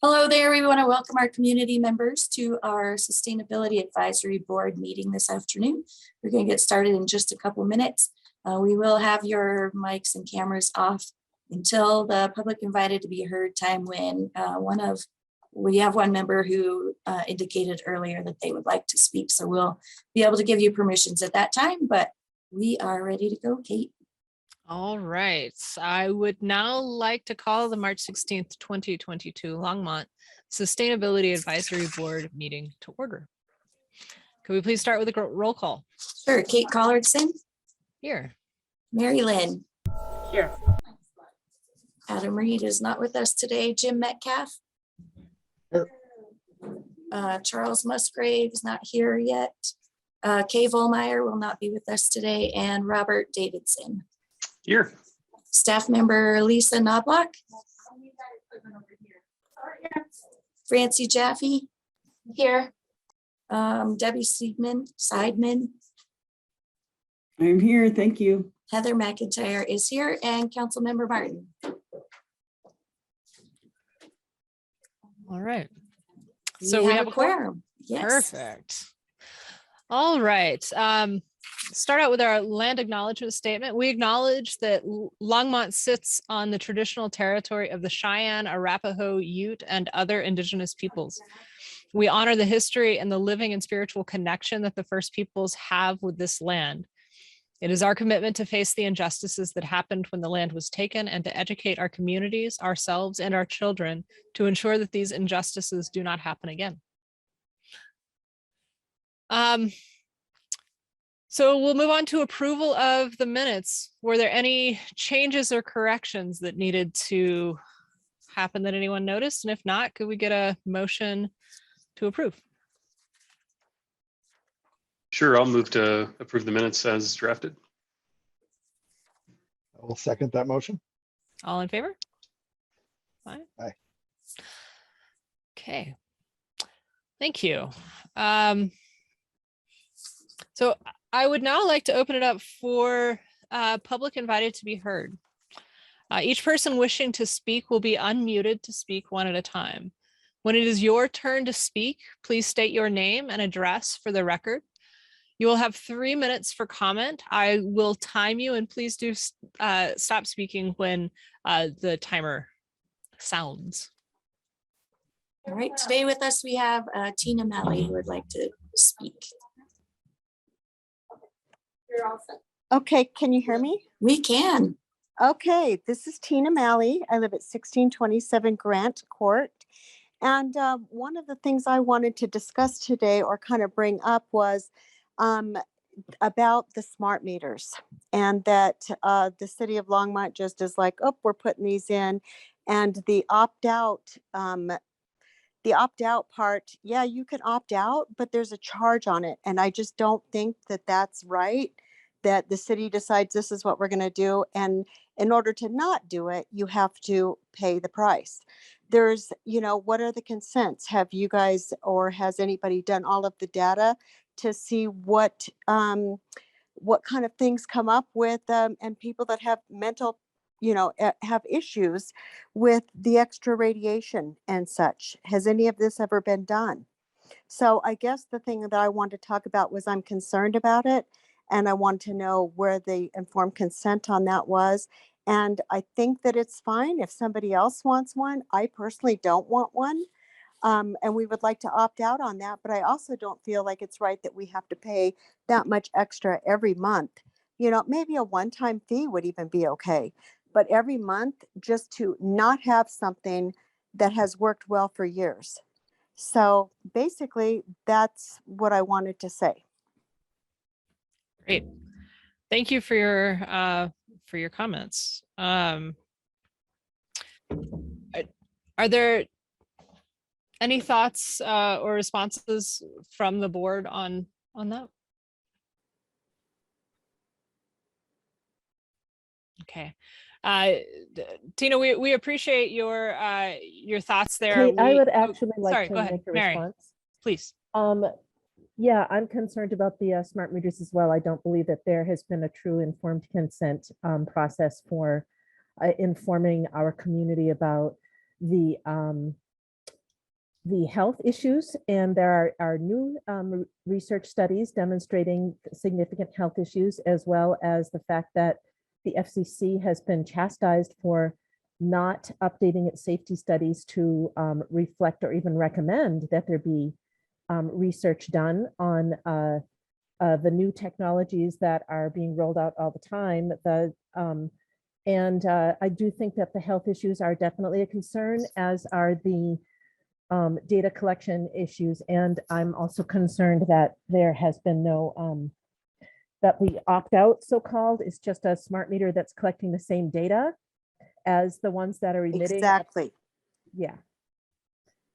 Hello there. We want to welcome our community members to our Sustainability Advisory Board meeting this afternoon. We're going to get started in just a couple minutes. We will have your mics and cameras off until the public invited to be heard time when we have one member who indicated earlier that they would like to speak. So we'll be able to give you permissions at that time, but we are ready to go, Kate. All right, I would now like to call the March 16th, 2022 Longmont Sustainability Advisory Board meeting to order. Could we please start with a roll call? Sure. Kate Collardson. Here. Mary Lynn. Here. Adam Reed is not with us today. Jim Metcalf. Here. Charles Musgrave is not here yet. Kay Vollmeyer will not be with us today, and Robert Davidson. Here. Staff member Lisa Knobloch. Francie Jaffe. Here. Debbie Seidman. I'm here, thank you. Heather McIntyre is here, and Councilmember Martin. All right. So we have a quorum. Yes. Perfect. All right. Start out with our land acknowledgement statement. We acknowledge that Longmont sits on the traditional territory of the Cheyenne, Arapaho, Ute, and other indigenous peoples. We honor the history and the living and spiritual connection that the First Peoples have with this land. It is our commitment to face the injustices that happened when the land was taken and to educate our communities, ourselves, and our children to ensure that these injustices do not happen again. So we'll move on to approval of the minutes. Were there any changes or corrections that needed to happen that anyone noticed? And if not, could we get a motion to approve? Sure, I'll move to approve the minutes as drafted. I will second that motion. All in favor? Fine. Aye. Okay. Thank you. So I would now like to open it up for public invited to be heard. Each person wishing to speak will be unmuted to speak one at a time. When it is your turn to speak, please state your name and address for the record. You will have 3 minutes for comment. I will time you, and please do stop speaking when the timer sounds. All right, today with us we have Tina Malley who would like to speak. You're all set. Okay, can you hear me? We can. Okay, this is Tina Malley. I live at 1627 Grant Court. And one of the things I wanted to discuss today or kind of bring up was about the smart meters, and that the city of Longmont just is like, oh, we're putting these in, and the opt-out part, yeah, you can opt out, but there's a charge on it. And I just don't think that that's right, that the city decides this is what we're going to do. And in order to not do it, you have to pay the price. There's, what are the consents? Have you guys, or has anybody done all of the data to see what kind of things come up with and people that have mental have issues with the extra radiation and such? Has any of this ever been done? So I guess the thing that I wanted to talk about was I'm concerned about it, and I want to know where the informed consent on that was. And I think that it's fine if somebody else wants one. I personally don't want one. And we would like to opt out on that, but I also don't feel like it's right that we have to pay that much extra every month. Maybe a one-time fee would even be okay. But every month, just to not have something that has worked well for years. So basically, that's what I wanted to say. Great. Thank you for your comments. Are there any thoughts or responses from the board on that? Okay. Tina, we appreciate your thoughts there. Kate, I would actually like to make a Mary, response. Please. Yeah, I'm concerned about the smart meters as well. I don't believe that there has been a true informed consent process for informing our community about the the health issues, and there are new research studies demonstrating significant health issues, as well as the fact that the FCC has been chastised for not updating its safety studies to reflect or even recommend that there be research done on the new technologies that are being rolled out all the time. I do think that the health issues are definitely a concern, as are the data collection issues. And I'm also concerned that there has been no, that the opt-out so-called is just a smart meter that's collecting the same data as the ones that are emitting. Exactly. Yeah.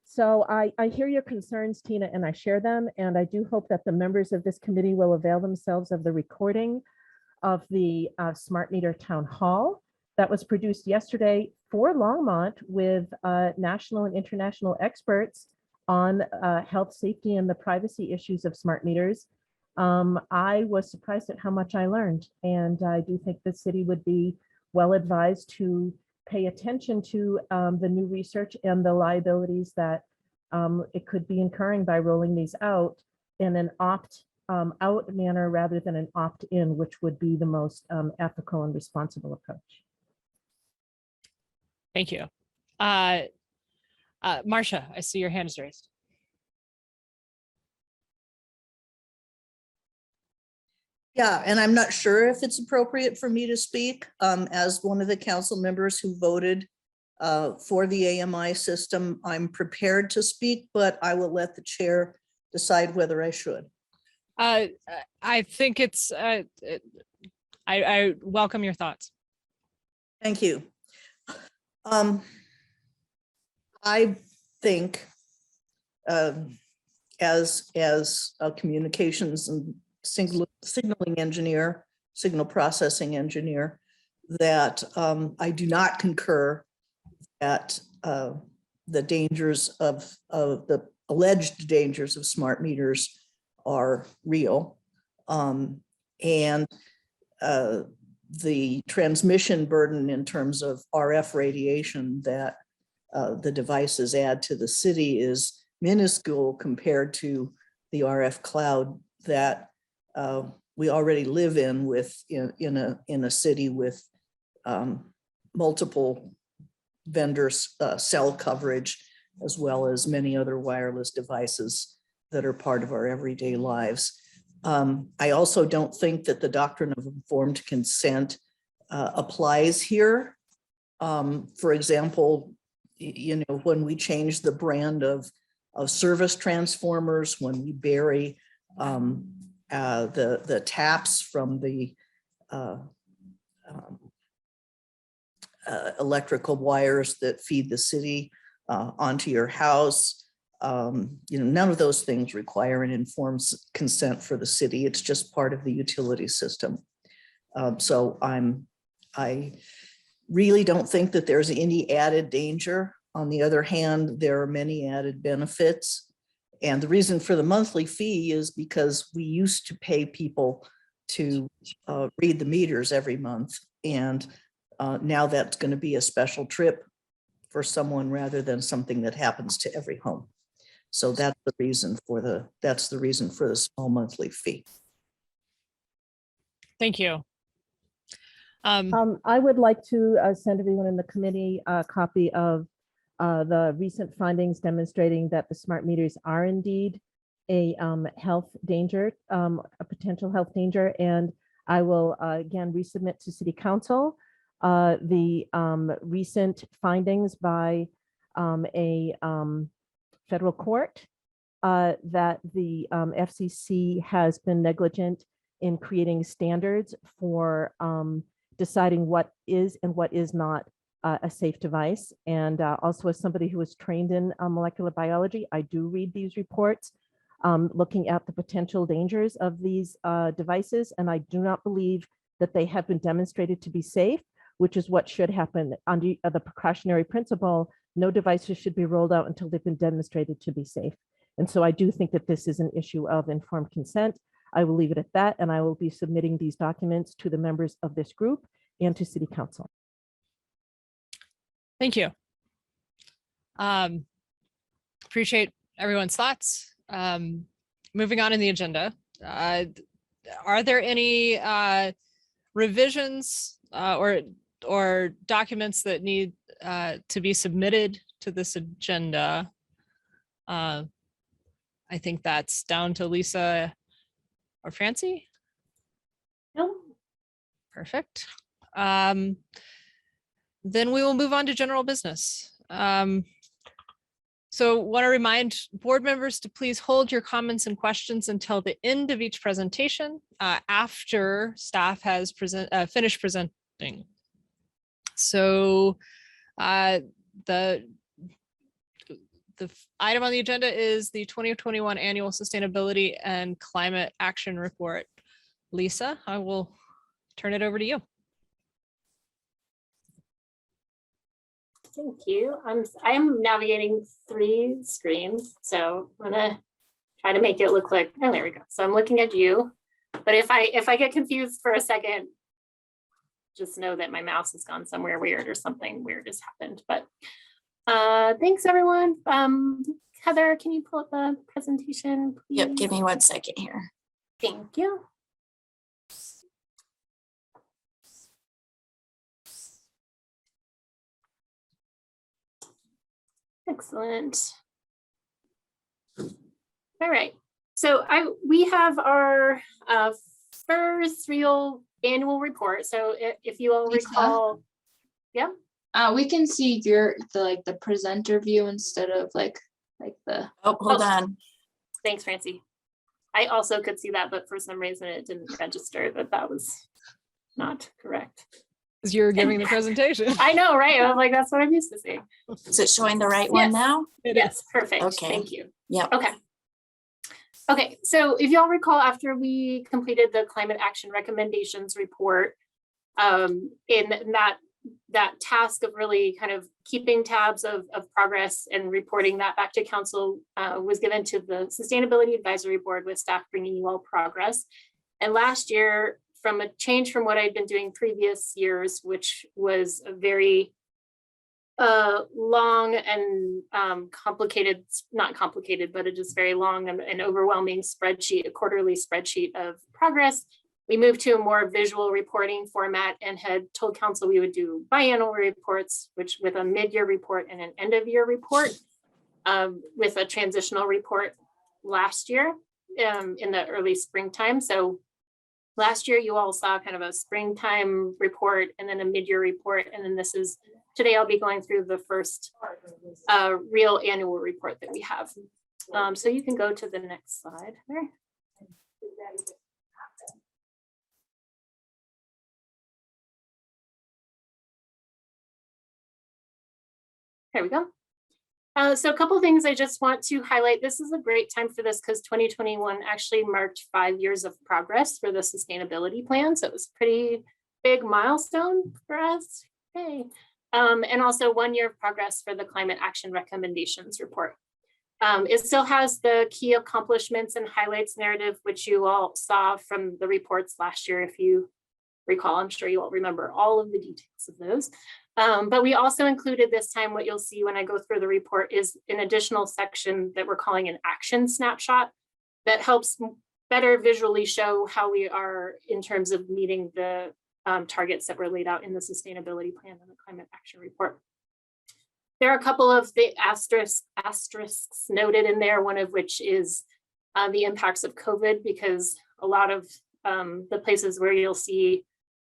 So I hear your concerns, Tina, and I share them. And I do hope that the members of this committee will avail themselves of the recording of the Smart Meter Town Hall that was produced yesterday for Longmont with national and international experts on health, safety, and the privacy issues of smart meters. I was surprised at how much I learned, and I do think the city would be well advised to pay attention to the new research and the liabilities that it could be incurring by rolling these out in an opt-out manner rather than an opt-in, which would be the most ethical and responsible approach. Thank you. Marcia, I see your hand is raised. Yeah, and I'm not sure if it's appropriate for me to speak as one of the council members who voted for the AMI system. I'm prepared to speak, but I will let the chair decide whether I should. I think it's, I welcome your thoughts. Thank you. I think as a communications and signaling engineer, signal processing engineer, that I do not concur that the dangers of the alleged dangers of smart meters are real. And the transmission burden in terms of RF radiation that the devices add to the city is minuscule compared to the RF cloud that we already live in in a city with multiple vendors, cell coverage, as well as many other wireless devices that are part of our everyday lives. I also don't think that the doctrine of informed consent applies here. For example, when we change the brand of service transformers, when we bury the taps from the electrical wires that feed the city onto your house, none of those things require an informed consent for the city. It's just part of the utility system. So I really don't think that there's any added danger. On the other hand, there are many added benefits. And the reason for the monthly fee is because we used to pay people to read the meters every month. And now that's going to be a special trip for someone rather than something that happens to every home. So that's the reason for the small monthly fee. Thank you. I would like to send everyone in the committee a copy of the recent findings demonstrating that the smart meters are indeed a health danger, a potential health danger. And I will again resubmit to City Council the recent findings by a federal court that the FCC has been negligent in creating standards for deciding what is and what is not a safe device. And also, as somebody who was trained in molecular biology, I do read these reports looking at the potential dangers of these devices. And I do not believe that they have been demonstrated to be safe, which is what should happen under the precautionary principle. No devices should be rolled out until they've been demonstrated to be safe. And so I do think that this is an issue of informed consent. I will leave it at that, and I will be submitting these documents to the members of this group and to City Council. Thank you. Appreciate everyone's thoughts. Moving on in the agenda. Are there any revisions or documents that need to be submitted to this agenda? I think that's down to Lisa or Francie. No. Perfect. Then we will move on to general business. So want to remind board members to please hold your comments and questions until the end of each presentation after staff has finished presenting. So the item on the agenda is the 2021 Annual Sustainability and Climate Action Report. Lisa, I will turn it over to you. Thank you. I'm navigating 3 screens, so I'm gonna try to make it look like, oh, there we go. So I'm looking at you, but if I get confused for a second, just know that my mouse has gone somewhere weird or something weird has happened. But thanks everyone. Heather, can you pull up the presentation, please? Yep, give me 1 second here. Thank you. Excellent. All right. So we have our first real annual report. So if you all Lisa? recall, yeah. We can see the presenter view instead of like the. Oh, hold on. Thanks, Francie. I also could see that, but for some reason it didn't register that was not correct. Because you're giving the presentation. I know, right? I was like, that's what I'm used to seeing. Is it showing the right one Yes. now? Yes, perfect. Okay. Thank you. Yep. Okay. Okay, so if y'all recall, after we completed the climate action recommendations report, in that task of really kind of keeping tabs of progress and reporting that back to council was given to the Sustainability Advisory Board with staff bringing you all progress. And last year, from a change from what I'd been doing previous years, which was a very long and complicated, not complicated, but it is very long and overwhelming spreadsheet, a quarterly spreadsheet of progress. We moved to a more visual reporting format and had told council we would do biannual reports, which with a mid-year report and an end-of-year report, with a transitional report last year in the early springtime. So last year you all saw kind of a springtime report and then a mid-year report, and then this is today I'll be going through the first real annual report that we have. So you can go to the next slide there. There we go. So a couple of things I just want to highlight. This is a great time for this because 2021 actually marked 5 years of progress for the sustainability plan. So it was a pretty big milestone for us. Hey. And also 1 year of progress for the climate action recommendations report. It still has the key accomplishments and highlights narrative, which you all saw from the reports last year. If you recall, I'm sure you all remember all of the details of those. But we also included this time, what you'll see when I go through the report is an additional section that we're calling an action snapshot that helps better visually show how we are in terms of meeting the targets that were laid out in the sustainability plan and the climate action report. There are a couple of the asterisks noted in there, one of which is the impacts of COVID, because a lot of the places where you'll see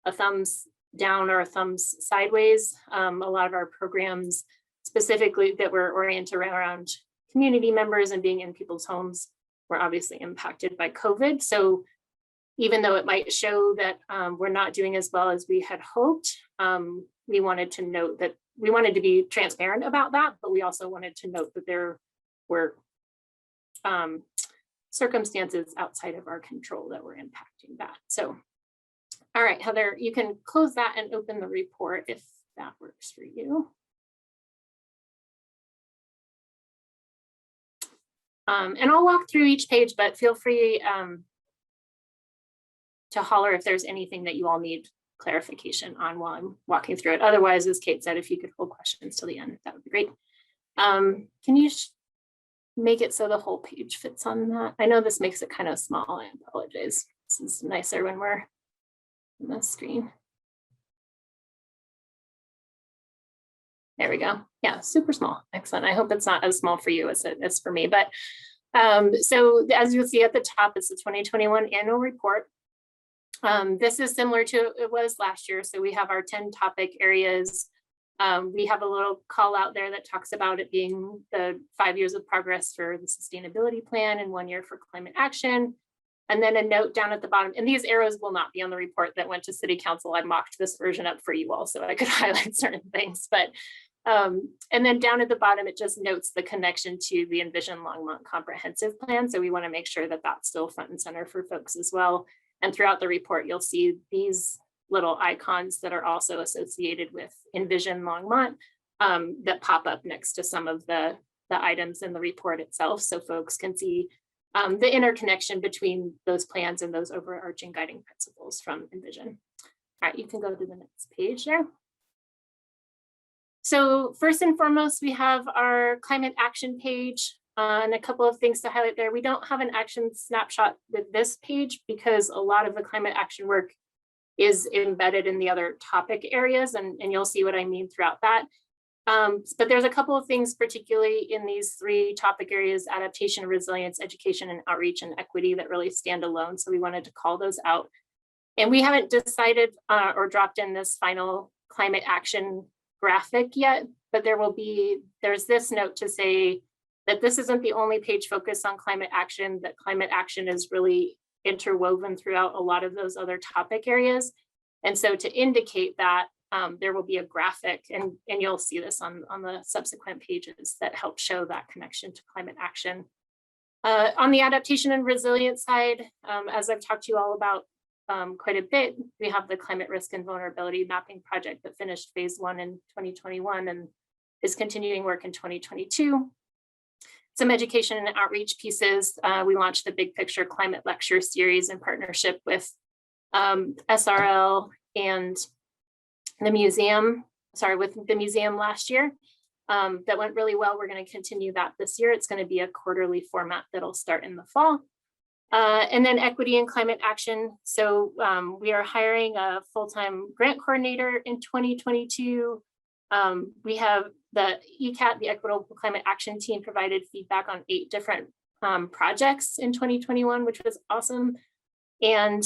a thumbs down or a thumbs sideways, a lot of our programs specifically that were oriented around community members and being in people's homes were obviously impacted by COVID. So even though it might show that we're not doing as well as we had hoped, we wanted to note that we wanted to be transparent about that, but we also wanted to note that there were circumstances outside of our control that were impacting that. So, all right, Heather, you can close that and open the report if that works for you. And I'll walk through each page, but feel free to holler if there's anything that you all need clarification on while I'm walking through it. Otherwise, as Kate said, if you could hold questions till the end, that would be great. Can you make it so the whole page fits on that. I know this makes it kind of small. I apologize. This is nicer when we're on the screen. There we go. Yeah, super small. Excellent. I hope it's not as small for you as it is for me. But so as you'll see at the top, it's the 2021 annual report. This is similar to it was last year. So we have our 10 topic areas. We have a little call out there that talks about it being the 5 years of progress for the sustainability plan and 1 year for climate action. And then a note down at the bottom, and these arrows will not be on the report that went to City Council. I mocked this version up for you all so I could highlight certain things, but and then down at the bottom, it just notes the connection to the Envision Longmont comprehensive plan. So we want to make sure that that's still front and center for folks as well. And throughout the report, you'll see these little icons that are also associated with Envision Longmont that pop up next to some of the items in the report itself. So folks can see the interconnection between those plans and those overarching guiding principles from Envision. All right, you can go to the next page there. So first and foremost, we have our climate action page and a couple of things to highlight there. We don't have an action snapshot with this page because a lot of the climate action work is embedded in the other topic areas, and you'll see what I mean throughout that. But there's a couple of things, particularly in these 3 topic areas: adaptation, resilience, education, and outreach and equity, that really stand alone. So we wanted to call those out. And we haven't decided or dropped in this final climate action graphic yet, but there's this note to say that this isn't the only page focused on climate action, that climate action is really interwoven throughout a lot of those other topic areas. And so to indicate that, there will be a graphic, and you'll see this on the subsequent pages that help show that connection to climate action. On the adaptation and resilience side, as I've talked to you all about quite a bit, we have the climate risk and vulnerability mapping project that finished phase 1 in 2021 and is continuing work in 2022. Some education and outreach pieces. We launched the Big Picture Climate Lecture Series in partnership with SRL and the museum, with the museum last year. That went really well. We're going to continue that this year. It's going to be a quarterly format that'll start in the fall. And then equity and climate action. So we are hiring a full-time grant coordinator in 2022. We have the ECAT, the Equitable Climate Action Team, provided feedback on 8 different projects in 2021, which was awesome. And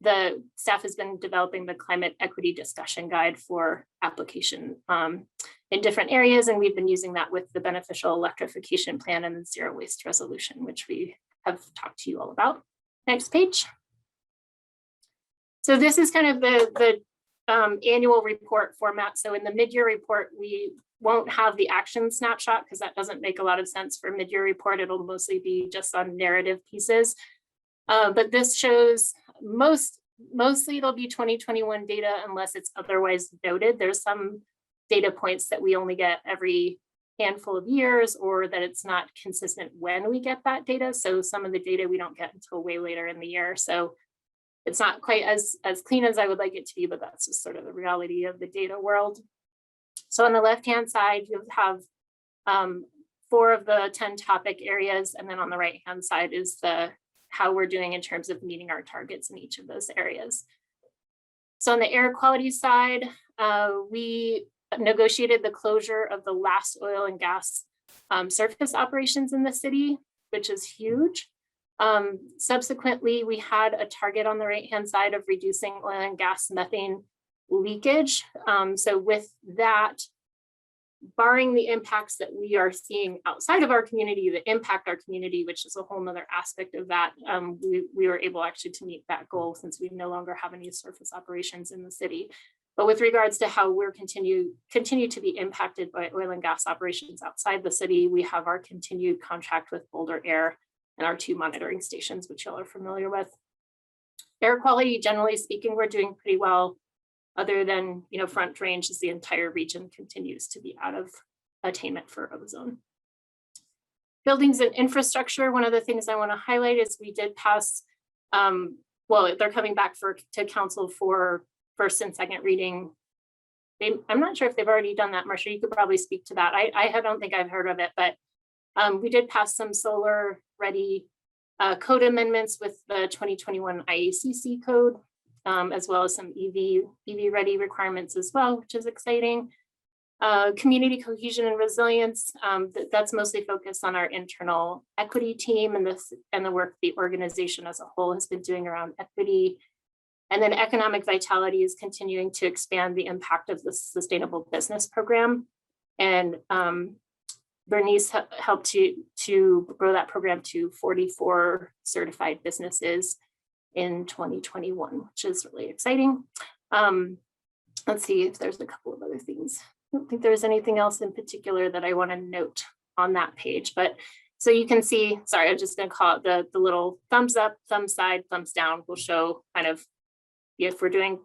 the staff has been developing the climate equity discussion guide for application in different areas. And we've been using that with the beneficial electrification plan and the zero waste resolution, which we have talked to you all about. Next page. So this is kind of the annual report format. So in the mid-year report, we won't have the action snapshot because that doesn't make a lot of sense for mid-year report. It'll mostly be just on narrative pieces. But this shows mostly it'll be 2021 data unless it's otherwise noted. There's some data points that we only get every handful of years, or that it's not consistent when we get that data. So some of the data we don't get until way later in the year. So it's not quite as clean as I would like it to be, but that's just sort of the reality of the data world. So on the left-hand side, you'll have 4 of the 10 topic areas. And then on the right-hand side is how we're doing in terms of meeting our targets in each of those areas. So on the air quality side, we negotiated the closure of the last oil and gas surface operations in the city, which is huge. Subsequently, we had a target on the right-hand side of reducing oil and gas methane leakage. So with that, barring the impacts that we are seeing outside of our community that impact our community, which is a whole nother aspect of that, we were able actually to meet that goal since we no longer have any surface operations in the city. But with regards to how we're continue to be impacted by oil and gas operations outside the city, we have our continued contract with Boulder Air and our 2 monitoring stations, which y'all are familiar with. Air quality, generally speaking, we're doing pretty well, other than, Front Range, as the entire region continues to be out of attainment for ozone. Buildings and infrastructure, one of the things I want to highlight is we did pass, well, they're coming back to council for first and second reading. I'm not sure if they've already done that. Marcia, you could probably speak to that. I don't think I've heard of it, but We did pass some solar ready code amendments with the 2021 IACC code, as well as some EV ready requirements as well, which is exciting. Community cohesion and resilience, that's mostly focused on our internal equity team and the work the organization as a whole has been doing around equity. And then economic vitality is continuing to expand the impact of the sustainable business program. And Bernice helped to grow that program to 44 certified businesses in 2021, which is really exciting. Let's see if there's a couple of other things. I don't think there's anything else in particular that I want to note on that page, but so you can see, sorry, I'm just going to call it the little thumbs up, thumbs side, thumbs down will show kind of if we're doing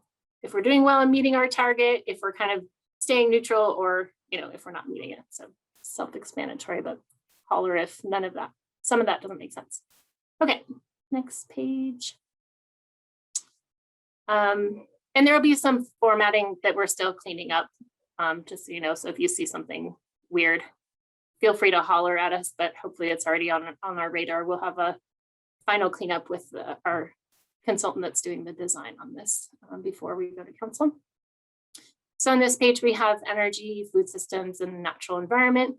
well and meeting our target, if we're kind of staying neutral, or if we're not meeting it. So self-explanatory, but holler if none of that, some of that doesn't make sense. Okay, next page. And there will be some formatting that we're still cleaning up, just so you know. So if you see something weird, feel free to holler at us, but hopefully it's already on our radar. We'll have a final cleanup with our consultant that's doing the design on this before we go to council. So on this page, we have energy, food systems, and natural environment.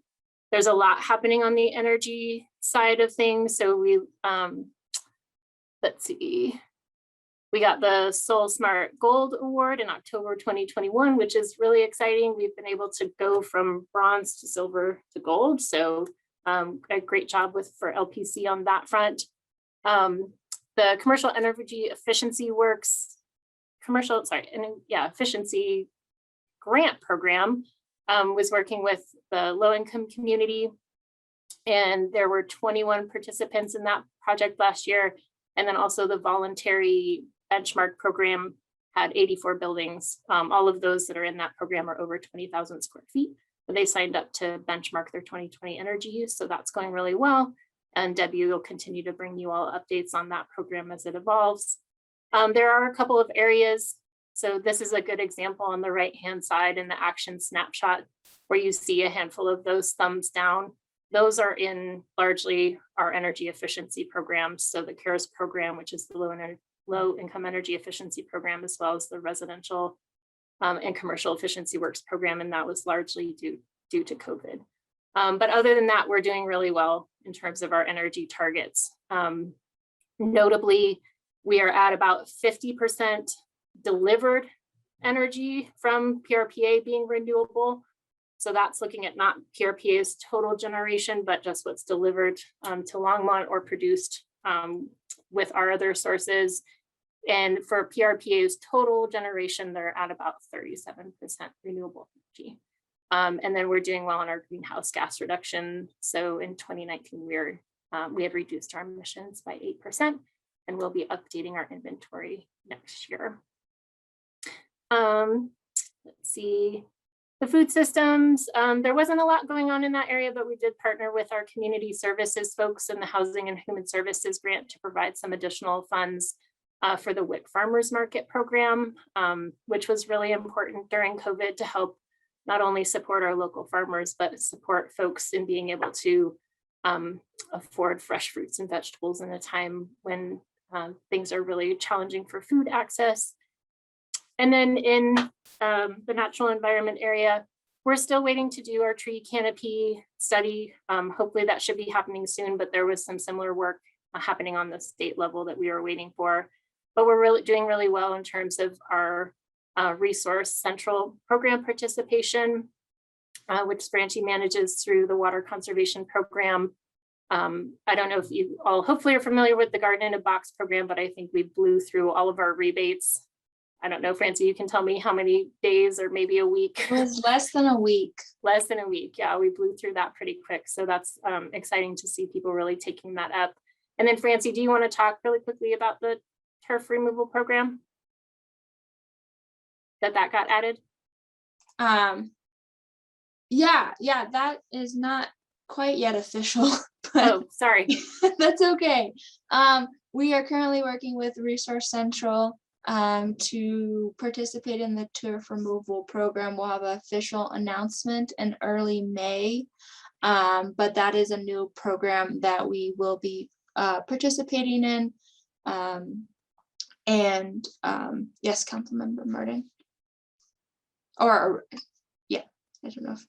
There's a lot happening on the energy side of things. So we, let's see, we got the Soul Smart Gold Award in October 2021, which is really exciting. We've been able to go from bronze to silver to gold. So a great job for LPC on that front. The Commercial Energy Efficiency Works, efficiency grant program was working with the low-income community, and there were 21 participants in that project last year. And then also the voluntary benchmark program had 84 buildings. All of those that are in that program are over 20,000 square feet. But they signed up to benchmark their 2020 energy use, so that's going really well. And Debbie will continue to bring you all updates on that program as it evolves. There are a couple of areas. So this is a good example on the right-hand side in the action snapshot, where you see a handful of those thumbs down. Those are in largely our energy efficiency programs. So the CARES program, which is the low income energy efficiency program, as well as the residential and commercial efficiency works program. And that was largely due to COVID. But other than that, we're doing really well in terms of our energy targets. Notably, we are at about 50% delivered energy from PRPA being renewable. So that's looking at not PRPA's total generation, but just what's delivered to Longmont or produced with our other sources. And for PRPA's total generation, they're at about 37% renewable energy. And then we're doing well on our greenhouse gas reduction. So in 2019, we had reduced our emissions by 8%, and we'll be updating our inventory next year. Let's see, the food systems, there wasn't a lot going on in that area, but we did partner with our community services folks in the Housing and Human Services grant to provide some additional funds for the WIC Farmers Market program, which was really important during COVID to help not only support our local farmers, but support folks in being able to afford fresh fruits and vegetables in a time when things are really challenging for food access. And then in the natural environment area, we're still waiting to do our tree canopy study. Hopefully that should be happening soon, but there was some similar work happening on the state level that we were waiting for. But we're really doing really well in terms of our resource central program participation, which Branchie manages through the water conservation program. I don't know if you all hopefully are familiar with the Garden in a Box program, but I think we blew through all of our rebates. I don't know, Francie, you can tell me how many days or maybe a week. It was less than a week. Less than a week. Yeah, we blew through that pretty quick. So that's exciting to see people really taking that up. And then Francie, do you want to talk really quickly about the turf removal program that got added? Yeah, that is not quite yet official. But oh, sorry. That's okay. We are currently working with Resource Central to participate in the turf removal program. We'll have an official announcement in early May. But that is a new program that we will be participating in. Yes, Councilmember Martin. Or yeah, I don't know if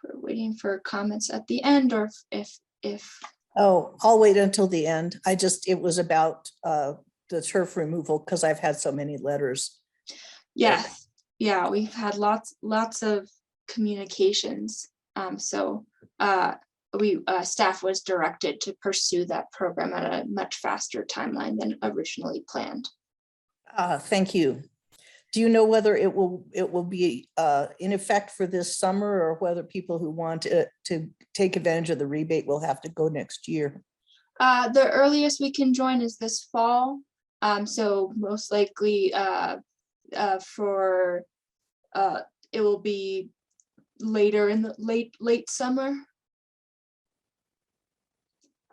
we're waiting for comments at the end or if. Oh, I'll wait until the end. It was about the turf removal because I've had so many letters. Yes, yeah, we've had lots of communications. Staff was directed to pursue that program at a much faster timeline than originally planned. Thank you. Do you know whether it will be in effect for this summer or whether people who want to take advantage of the rebate will have to go next year? The earliest we can join is this fall. So most likely it will be later in the late summer.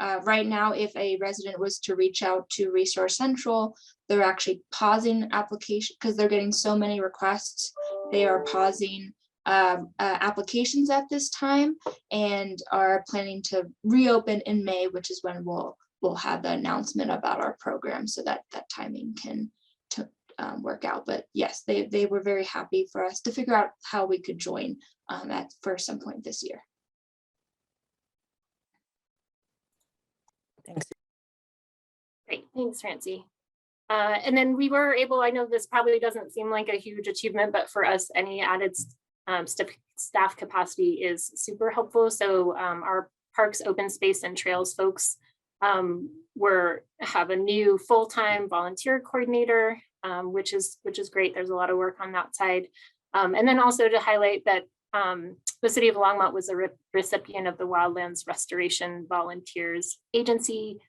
Right now, if a resident was to reach out to Resource Central, they're actually pausing application because they're getting so many requests. They are pausing applications at this time and are planning to reopen in May, which is when we'll have the announcement about our program, so that timing can work out. But yes, they were very happy for us to figure out how we could join for some point this year. Thanks. Great, thanks, Francie. And then we were able, I know this probably doesn't seem like a huge achievement, but for us, any added staff capacity is super helpful. So our parks, open space, and trails folks have a new full-time volunteer coordinator, which is great. There's a lot of work on that side. And then also to highlight that the City of Longmont was a recipient of the Wildlands Restoration Volunteers Agency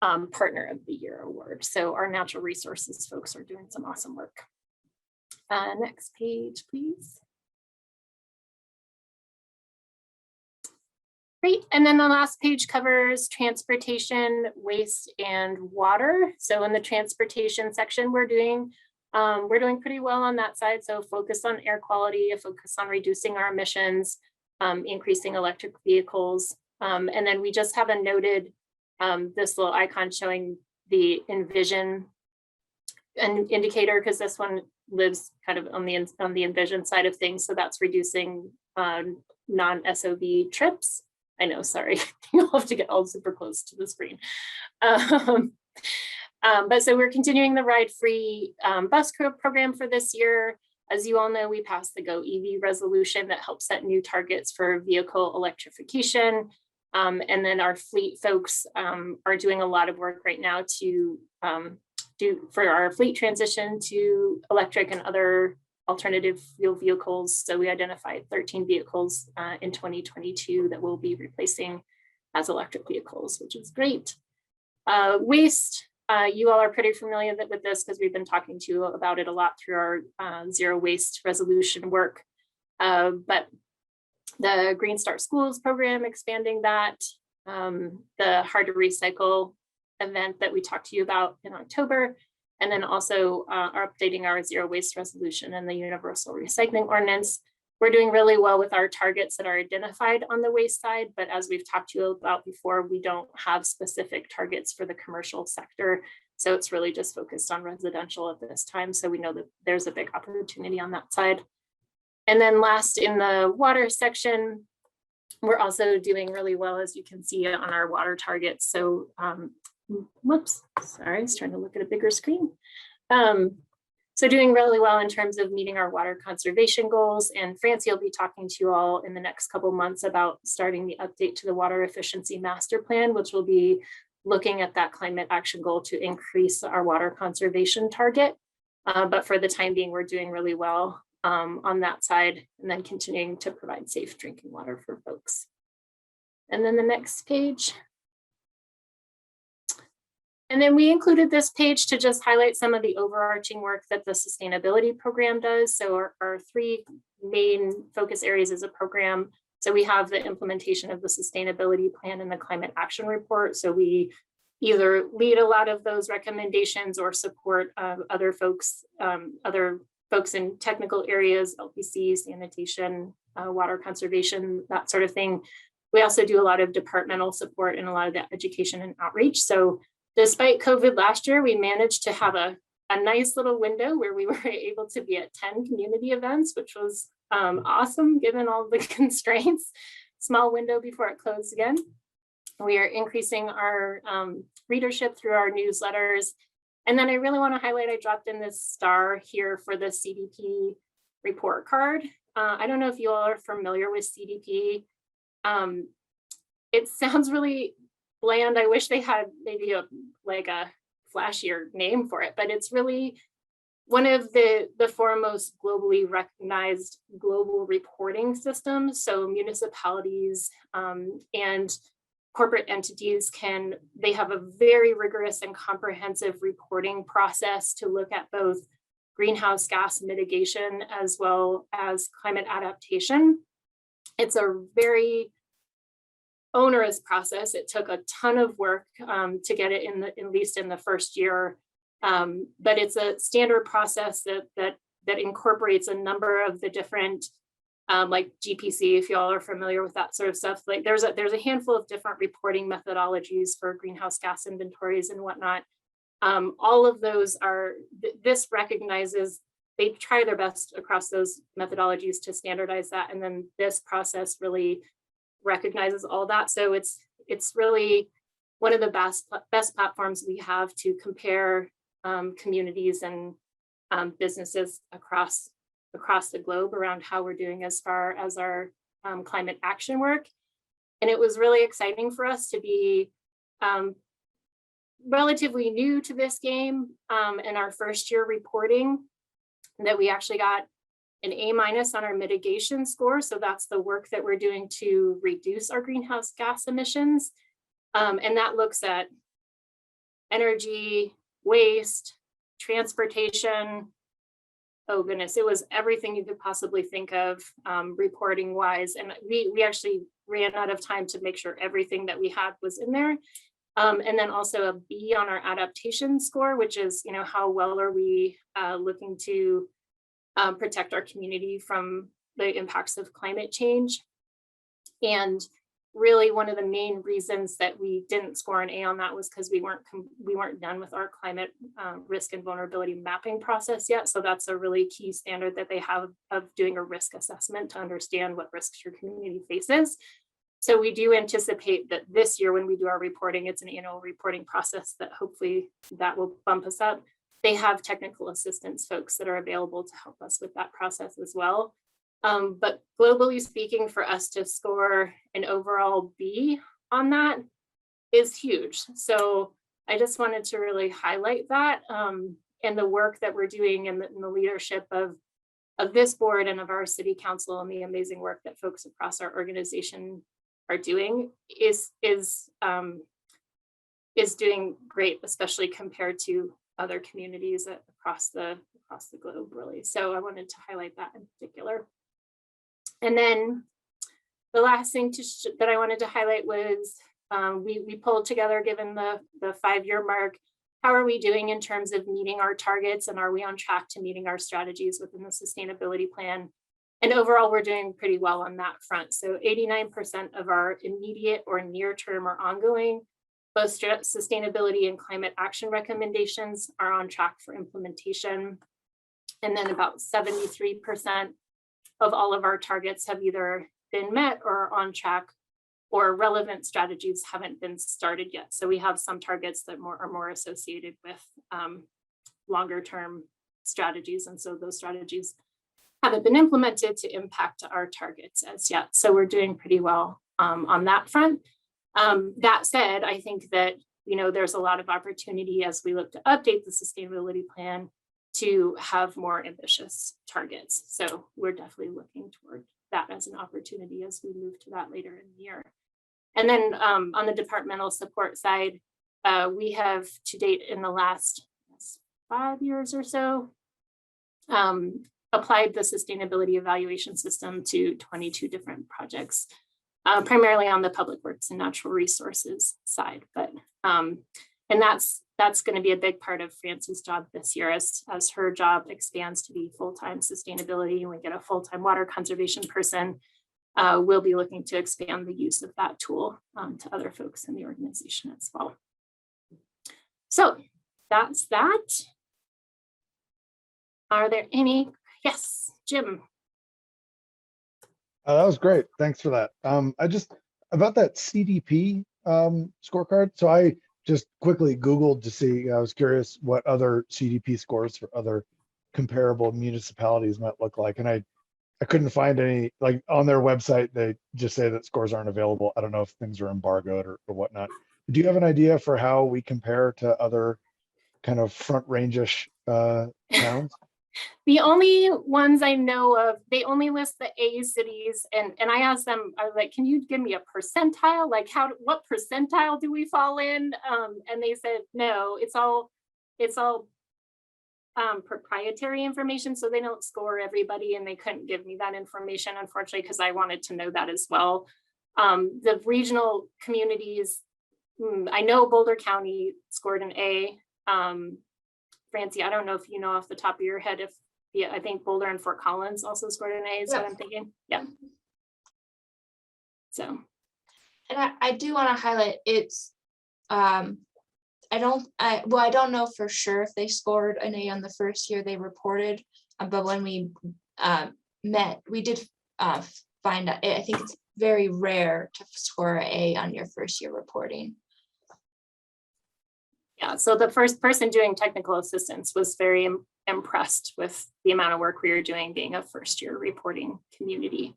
Partner of the Year Award. So our natural resources folks are doing some awesome work. Next page, please. Great, and then the last page covers transportation, waste, and water. So in the transportation section, we're doing pretty well on that side. So focus on air quality, a focus on reducing our emissions, increasing electric vehicles. And then we just have a noted, this little icon showing the Envision indicator, because this one lives kind of on the Envision side of things. So that's reducing non-SOV trips. I know, sorry, you'll have to get all super close to the screen. But so we're continuing the ride-free bus program for this year. As you all know, we passed the Go EV resolution that helps set new targets for vehicle electrification. And then our fleet folks are doing a lot of work right now to do for our fleet transition to electric and other alternative fuel vehicles. So we identified 13 vehicles in 2022 that we'll be replacing as electric vehicles, which is great. Waste, you all are pretty familiar with this because we've been talking to you about it a lot through our zero waste resolution work. But the Green Start Schools program, expanding that, the Hard to Recycle event that we talked to you about in October, and then also updating our zero waste resolution and the universal recycling ordinance. We're doing really well with our targets that are identified on the waste side, but as we've talked to you about before, we don't have specific targets for the commercial sector. So it's really just focused on residential at this time. So we know that there's a big opportunity on that side. And then last, in the water section, we're also doing really well, as you can see on our water targets. So whoops, sorry, I was trying to look at a bigger screen. So doing really well in terms of meeting our water conservation goals. And Francie will be talking to you all in the next couple months about starting the update to the water efficiency master plan, which will be looking at that climate action goal to increase our water conservation target. But for the time being, we're doing really well on that side, and then continuing to provide safe drinking water for folks. And then the next page. And then we included this page to just highlight some of the overarching work that the sustainability program does. So our three main focus areas as a program. So we have the implementation of the sustainability plan and the climate action report. So we either lead a lot of those recommendations or support other folks in technical areas, LPC, sanitation, water conservation, that sort of thing. We also do a lot of departmental support and a lot of that education and outreach. So despite COVID last year, we managed to have a nice little window where we were able to be at 10 community events, which was awesome given all the constraints. Small window before it closed again. We are increasing our readership through our newsletters. And then I really want to highlight, I dropped in this star here for the CDP report card. I don't know if you all are familiar with CDP. It sounds really bland. I wish they had maybe a flashier name for it, but it's really one of the foremost globally recognized global reporting systems. So municipalities and corporate entities they have a very rigorous and comprehensive reporting process to look at both greenhouse gas mitigation as well as climate adaptation. It's a very onerous process. It took a ton of work to get it at least in the first year. But it's a standard process that incorporates a number of the different, like GPC, if y'all are familiar with that sort of stuff. Like there's a handful of different reporting methodologies for greenhouse gas inventories and whatnot. All of those this recognizes, they try their best across those methodologies to standardize that. And then this process really recognizes all that. So it's really one of the best platforms we have to compare communities and businesses across the globe around how we're doing as far as our climate action work. And it was really exciting for us to be relatively new to this game in our first year reporting, that we actually got an A- on our mitigation score. So that's the work that we're doing to reduce our greenhouse gas emissions. And that looks at energy, waste, transportation. Oh goodness, it was everything you could possibly think of reporting wise. And we actually ran out of time to make sure everything that we had was in there. And then also a B on our adaptation score, which is, how well are we looking to protect our community from the impacts of climate change. And really one of the main reasons that we didn't score an A on that was because we weren't done with our climate risk and vulnerability mapping process yet. So that's a really key standard that they have of doing a risk assessment to understand what risks your community faces. So we do anticipate that this year when we do our reporting, it's an annual reporting process that hopefully that will bump us up. They have technical assistance folks that are available to help us with that process as well. But globally speaking, for us to score an overall B on that is huge. So I just wanted to really highlight that and the work that we're doing in the leadership of this board and of our city council, and the amazing work that folks across our organization are doing is doing great, especially compared to other communities across the globe, really. So I wanted to highlight that in particular. And then the last thing that I wanted to highlight was we pulled together, given the 5-year mark, how are we doing in terms of meeting our targets, and are we on track to meeting our strategies within the sustainability plan? And overall, we're doing pretty well on that front. So 89% of our immediate or near term or ongoing both sustainability and climate action recommendations are on track for implementation. And then about 73% of all of our targets have either been met or are on track, or relevant strategies haven't been started yet. So we have some targets that are more associated with longer term strategies. And so those strategies haven't been implemented to impact our targets as yet. So we're doing pretty well on that front. That said, I think that, there's a lot of opportunity as we look to update the sustainability plan to have more ambitious targets. So we're definitely looking toward that as an opportunity as we move to that later in the year. And then on the departmental support side, we have to date in the last 5 years or so, applied the sustainability evaluation system to 22 different projects, primarily on the public works and natural resources side. But And that's going to be a big part of Francie's job this year as her job expands to be full-time sustainability and we get a full-time water conservation person. We'll be looking to expand the use of that tool to other folks in the organization as well. So that's that. Are there any? Yes, Jim. That was great. Thanks for that. I just about that CDP scorecard. So I just quickly Googled to see, I was curious what other CDP scores for other comparable municipalities might look like. And I couldn't find any, like on their website, they just say that scores aren't available. I don't know if things are embargoed or whatnot. Do you have an idea for how we compare to other kind of front range-ish towns? The only ones I know of, they only list the A cities, and I asked them, I was like, can you give me a percentile? Like what percentile do we fall in? And they said, no, it's all proprietary information, so they don't score everybody, and they couldn't give me that information, unfortunately, because I wanted to know that as well. The regional communities, I know Boulder County scored an A. Francie, I don't know if you know off the top of your head if, yeah, I think Boulder and Fort Collins also scored an A is what I'm thinking. Yeah. So. And I do want to highlight it's, I don't know for sure if they scored an A on the first year they reported, but when we met, we did find out, I think it's very rare to score an A on your first year reporting. Yeah, so the first person doing technical assistance was very impressed with the amount of work we were doing being a first year reporting community.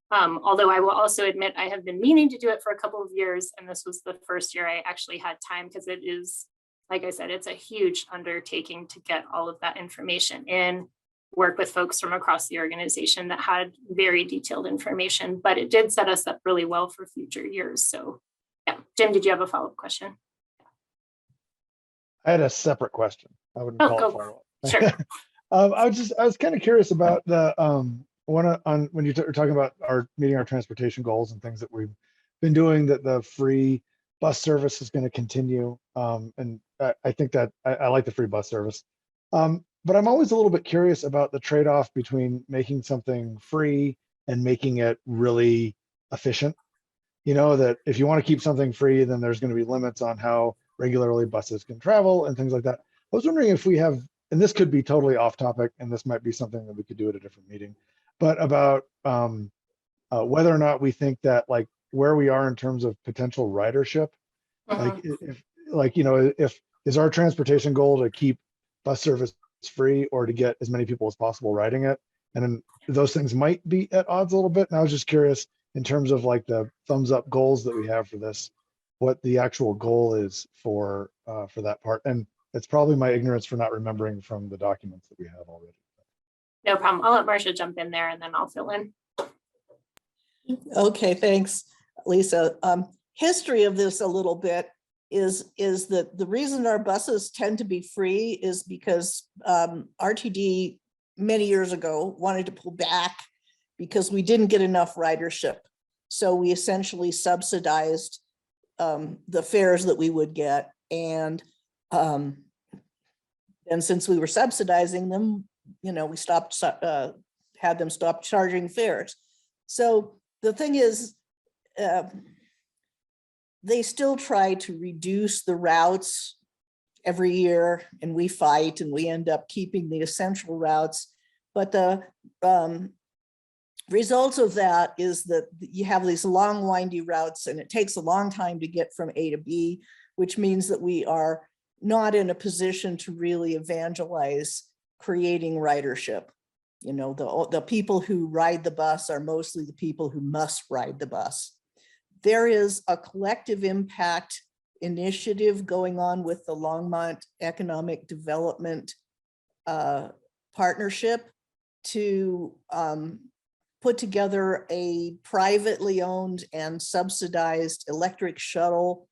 Although I will also admit I have been meaning to do it for a couple of years, and this was the first year I actually had time, because it is, like I said, it's a huge undertaking to get all of that information in, work with folks from across the organization that had very detailed information, but it did set us up really well for future years. So yeah, Jim, did you have a follow-up question? I had a separate question. I wouldn't call it follow-up. Sure. I was kind of curious about the one on when you're talking about meeting our transportation goals and things that we've been doing, that the free bus service is going to continue. And I think that I like the free bus service. But I'm always a little bit curious about the trade-off between making something free and making it really efficient. You know, that if you want to keep something free, then there's going to be limits on how regularly buses can travel and things like that. I was wondering if we have, and this could be totally off topic, and this might be something that we could do at a different meeting, but about whether or not we think that, like, where we are in terms of potential ridership, like if is our transportation goal to keep bus service free or to get as many people as possible riding it, and then those things might be at odds a little bit. And I was just curious in terms of like the thumbs up goals that we have for this, what the actual goal is for that part. And it's probably my ignorance for not remembering from the documents that we have already. No problem. I'll let Marcia jump in there and then I'll fill in. Okay, thanks, Lisa. History of this a little bit is that the reason our buses tend to be free is because RTD many years ago wanted to pull back because we didn't get enough ridership. So we essentially subsidized the fares that we would get. And since we were subsidizing them, you know, we had them stop charging fares. So the thing is, they still try to reduce the routes every year, and we fight and we end up keeping the essential routes. But the results of that is that you have these long, windy routes, and it takes a long time to get from A to B, which means that we are not in a position to really evangelize creating ridership. You know, the people who ride the bus are mostly the people who must ride the bus. There is a collective impact initiative going on with the Longmont Economic Development Partnership to put together a privately owned and subsidized electric shuttle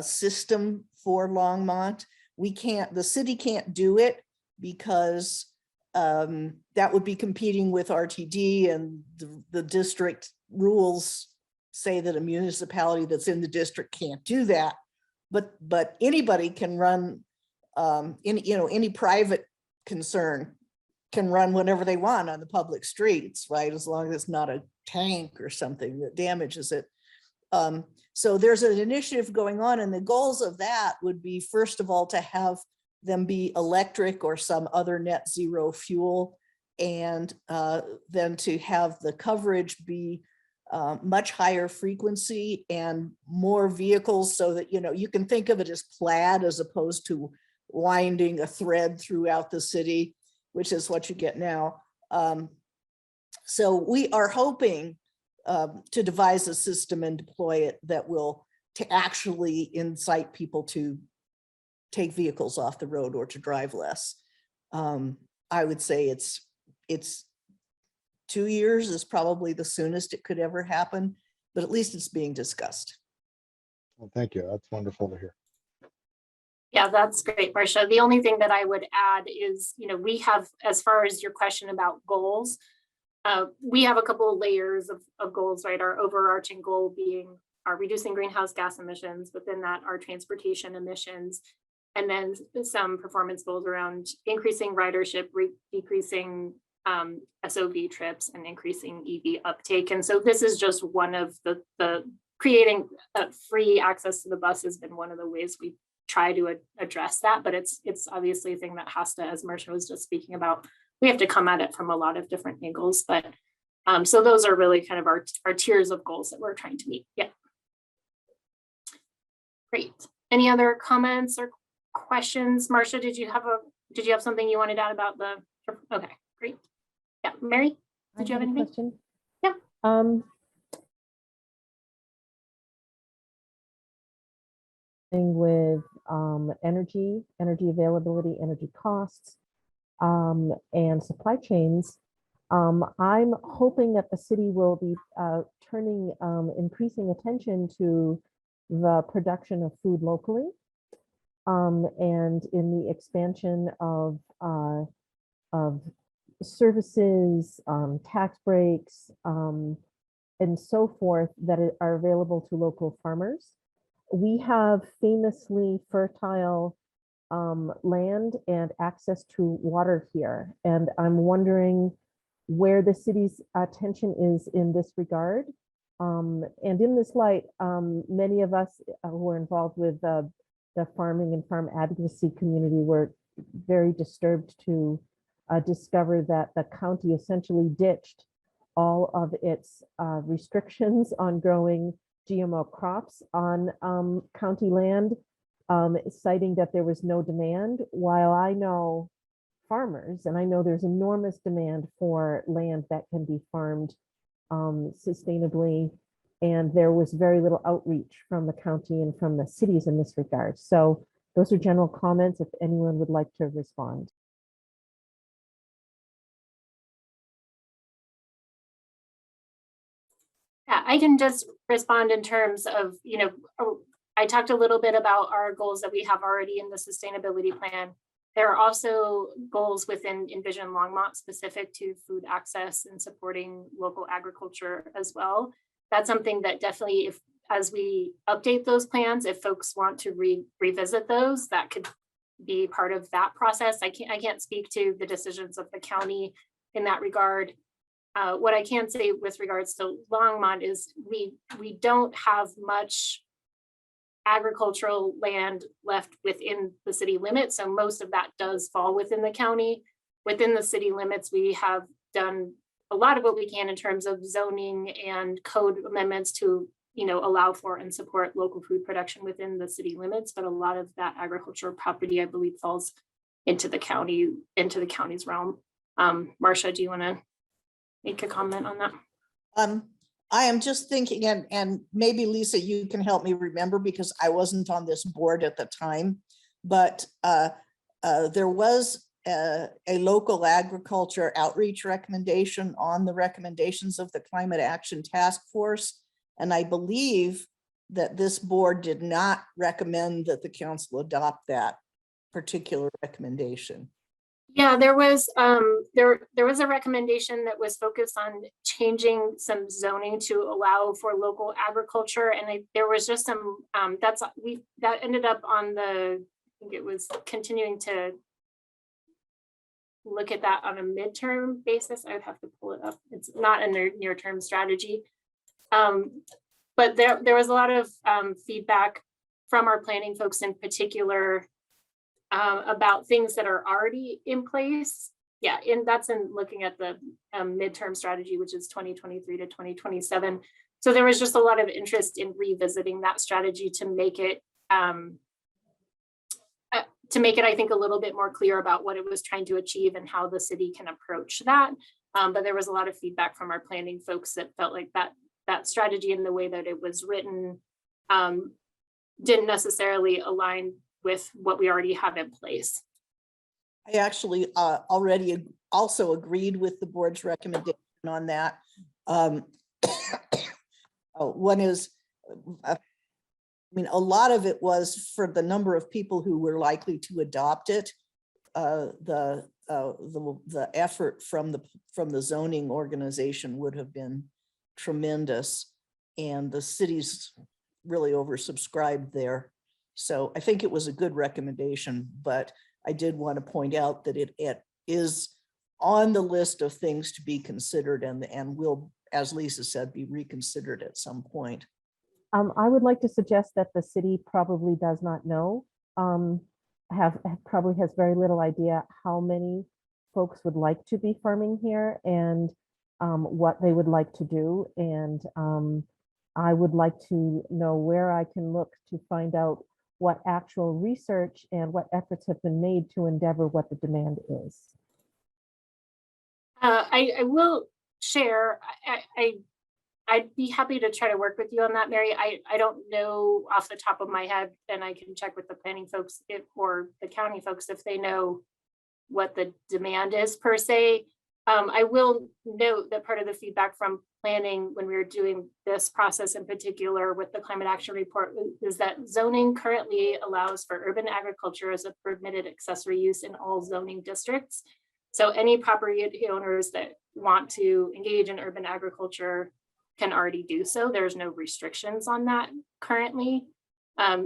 system for Longmont. The city can't do it because that would be competing with RTD, and the district rules say that a municipality that's in the district can't do that. but anybody can run, any private concern can run whatever they want on the public streets, right? As long as it's not a tank or something that damages it. So there's an initiative going on, and the goals of that would be, first of all, to have them be electric or some other net zero fuel, and then to have the coverage be much higher frequency and more vehicles, so that, you can think of it as plaid as opposed to winding a thread throughout the city, which is what you get now. So we are hoping to devise a system and deploy it that will to actually incite people to take vehicles off the road or to drive less. I would say it's 2 years is probably the soonest it could ever happen, but at least it's being discussed. Well, thank you. That's wonderful to hear. Yeah, that's great, Marcia. The only thing that I would add is, we have, as far as your question about goals, we have a couple of layers of goals, right? Our overarching goal being our reducing greenhouse gas emissions, within that our transportation emissions, and then some performance goals around increasing ridership, decreasing SOV trips, and increasing EV uptake. And so this is just one of the creating free access to the bus has been one of the ways we try to address that, but it's obviously a thing that has to, as Marcia was just speaking about, we have to come at it from a lot of different angles. But so those are really kind of our tiers of goals that we're trying to meet. Yeah. Great. Any other comments or questions? Marcia, did you have something you wanted to add about the? Okay, great. Yeah, Mary, did you have anything? Question? Yeah. With energy availability, energy costs, and supply chains, I'm hoping that the city will be turning increasing attention to the production of food locally, and in the expansion of services, tax breaks, and so forth that are available to local farmers. We have famously fertile land and access to water here, and I'm wondering where the city's attention is in this regard. And in this light, many of us who are involved with the farming and farm advocacy community were very disturbed to discover that the county essentially ditched all of its restrictions on growing GMO crops on county land, citing that there was no demand, while I know farmers, and I know there's enormous demand for land that can be farmed sustainably, and there was very little outreach from the county and from the cities in this regard. So those are general comments if anyone would like to respond. Yeah, I can just respond in terms of, I talked a little bit about our goals that we have already in the sustainability plan. There are also goals within Envision Longmont specific to food access and supporting local agriculture as well. That's something that definitely, as we update those plans, if folks want to revisit those, that could be part of that process. I can't speak to the decisions of the county in that regard. What I can say with regards to Longmont is we don't have much agricultural land left within the city limits. So most of that does fall within the county. Within the city limits, we have done a lot of what we can in terms of zoning and code amendments to, allow for and support local food production within the city limits. But a lot of that agricultural property, I believe, falls into the county's realm. Marcia, do you want to make a comment on that? I am just thinking, and maybe Lisa, you can help me remember because I wasn't on this board at the time, but there was a local agriculture outreach recommendation on the recommendations of the Climate Action Task Force. And I believe that this board did not recommend that the council adopt that particular recommendation. Yeah, there was there was a recommendation that was focused on changing some zoning to allow for local agriculture, and there was just some that ended up on the, I think it was continuing to look at that on a midterm basis. I would have to pull it up. It's not a near-term strategy. But there was a lot of feedback from our planning folks in particular about things that are already in place. Yeah, and that's in looking at the midterm strategy, which is 2023 to 2027. So there was just a lot of interest in revisiting that strategy to make it, I think, a little bit more clear about what it was trying to achieve and how the city can approach that. But there was a lot of feedback from our planning folks that felt like that strategy and the way that it was written didn't necessarily align with what we already have in place. I actually already also agreed with the board's recommendation on that. One is, I mean, a lot of it was for the number of people who were likely to adopt it. The effort from the zoning organization would have been tremendous, and the city's really oversubscribed there. So I think it was a good recommendation, but I did want to point out that it is on the list of things to be considered and will, as Lisa said, be reconsidered at some point. I would like to suggest that the city probably does not know, probably has very little idea how many folks would like to be farming here and what they would like to do. And I would like to know where I can look to find out what actual research and what efforts have been made to endeavor what the demand is. I will share, I'd be happy to try to work with you on that, Mary. I don't know off the top of my head, and I can check with the planning folks or the county folks if they know what the demand is per se. I will note that part of the feedback from planning when we were doing this process in particular with the climate action report is that zoning currently allows for urban agriculture as a permitted accessory use in all zoning districts. So any property owners that want to engage in urban agriculture can already do so. There's no restrictions on that currently.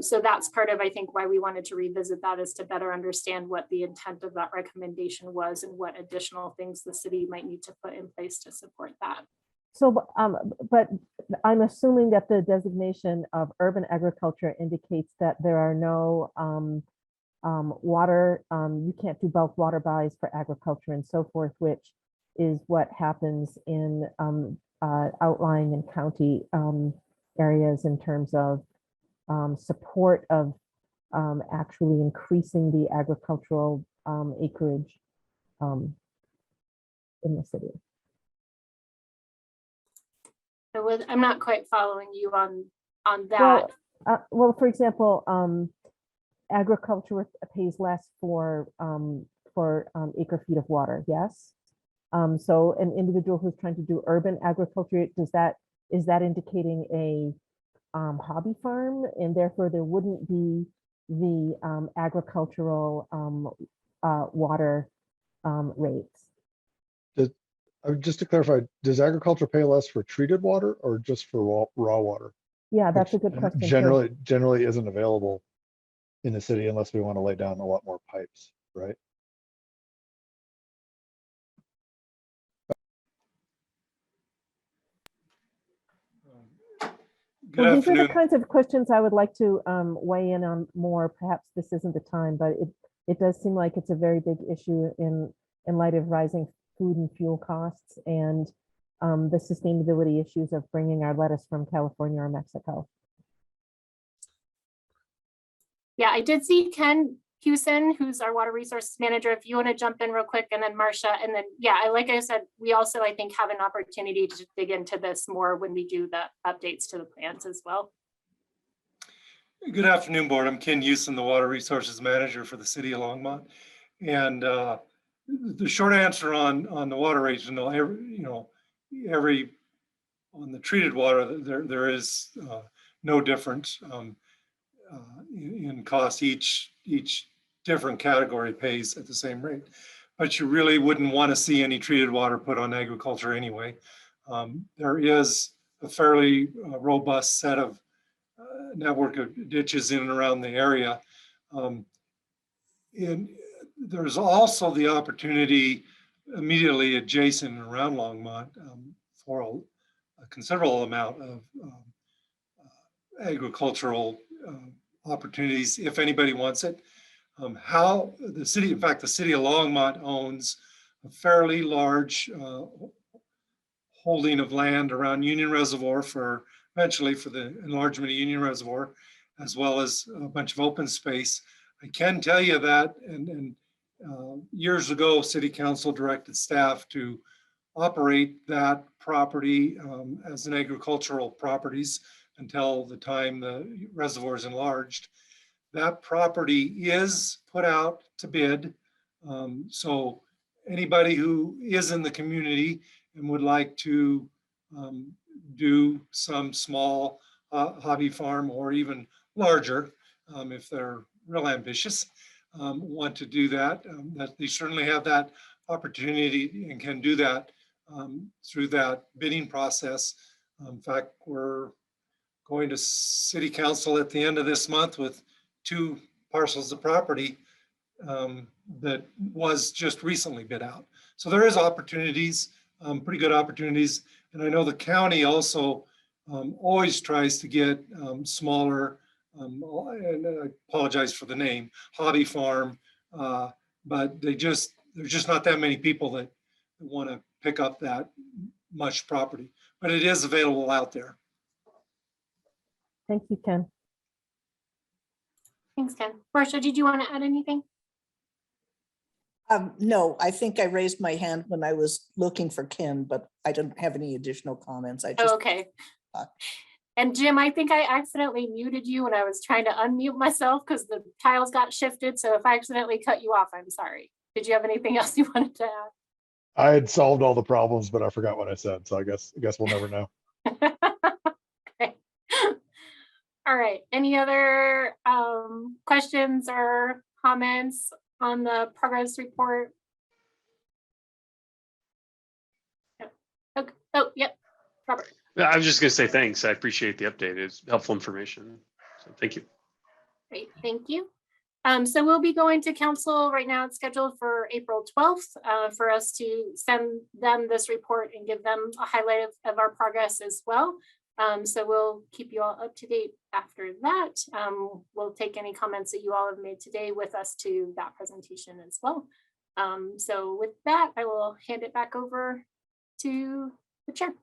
So that's part of, I think, why we wanted to revisit that, is to better understand what the intent of that recommendation was and what additional things the city might need to put in place to support that. So, but I'm assuming that the designation of urban agriculture indicates that there are no water, you can't do bulk water buys for agriculture and so forth, which is what happens in outlying and county areas in terms of support of actually increasing the agricultural acreage in the city. I'm not quite following you on that. Well, for example, agriculture pays less for acre feet of water. Yes. So an individual who's trying to do urban agriculture, is that indicating a hobby farm, and therefore there wouldn't be the agricultural water rates? Just to clarify, does agriculture pay less for treated water or just for raw water? Yeah, that's a good question. Generally isn't available in the city unless we want to lay down a lot more pipes, right? Well, these are the kinds of questions I would like to weigh in on more. Perhaps this isn't the time, but it does seem like it's a very big issue in light of rising food and fuel costs and the sustainability issues of bringing our lettuce from California or Mexico. Yeah, I did see Ken Hewson, who's our water resource manager, if you want to jump in real quick, and then Marcia, and then, yeah, like I said, we also, I think, have an opportunity to dig into this more when we do the updates to the plans as well. Good afternoon, board. I'm Ken Hewson, the water resources manager for the city of Longmont. And the short answer on the water rates, on the treated water, there is no difference in cost. Each different category pays at the same rate. but you really wouldn't want to see any treated water put on agriculture anyway. There is a fairly robust set of network of ditches in and around the area. And there's also the opportunity immediately adjacent and around Longmont for a considerable amount of agricultural opportunities if anybody wants it. How the city, in fact, the city of Longmont owns a fairly large holding of land around Union Reservoir for eventually for the enlargement of Union Reservoir, as well as a bunch of open space. I can tell you that, and years ago, City Council directed staff to operate that property as an agricultural properties until the time the reservoir is enlarged. That property is put out to bid. So anybody who is in the community and would like to do some small hobby farm or even larger, if they're real ambitious, want to do that, that they certainly have that opportunity and can do that through that bidding process. In fact, we're going to City Council at the end of this month with 2 parcels of property that was just recently bid out. So there is opportunities, pretty good opportunities. And I know the county also always tries to get smaller, and I apologize for the name, hobby farm, but there's just not that many people that want to pick up that much property, but it is available out there. Thank you, Ken. Thanks, Ken. Marcia, did you want to add anything? No, I think I raised my hand when I was looking for Ken, but I don't have any additional comments. I just. Oh, okay. And Jim, I think I accidentally muted you when I was trying to unmute myself because the tiles got shifted. So if I accidentally cut you off, I'm sorry. Did you have anything else you wanted to add? I had solved all the problems, but I forgot what I said. So I guess we'll never know. Okay. All right. Any other questions or comments on the progress report? No. Okay. Oh, yep. Robert. I was just going to say thanks. I appreciate the update. It's helpful information. So thank you. Great. Thank you. So we'll be going to council right now. It's scheduled for April 12th for us to send them this report and give them a highlight of our progress as well. So we'll keep you all up to date after that. We'll take any comments that you all have made today with us to that presentation as well. So with that, I will hand it back over to the chair.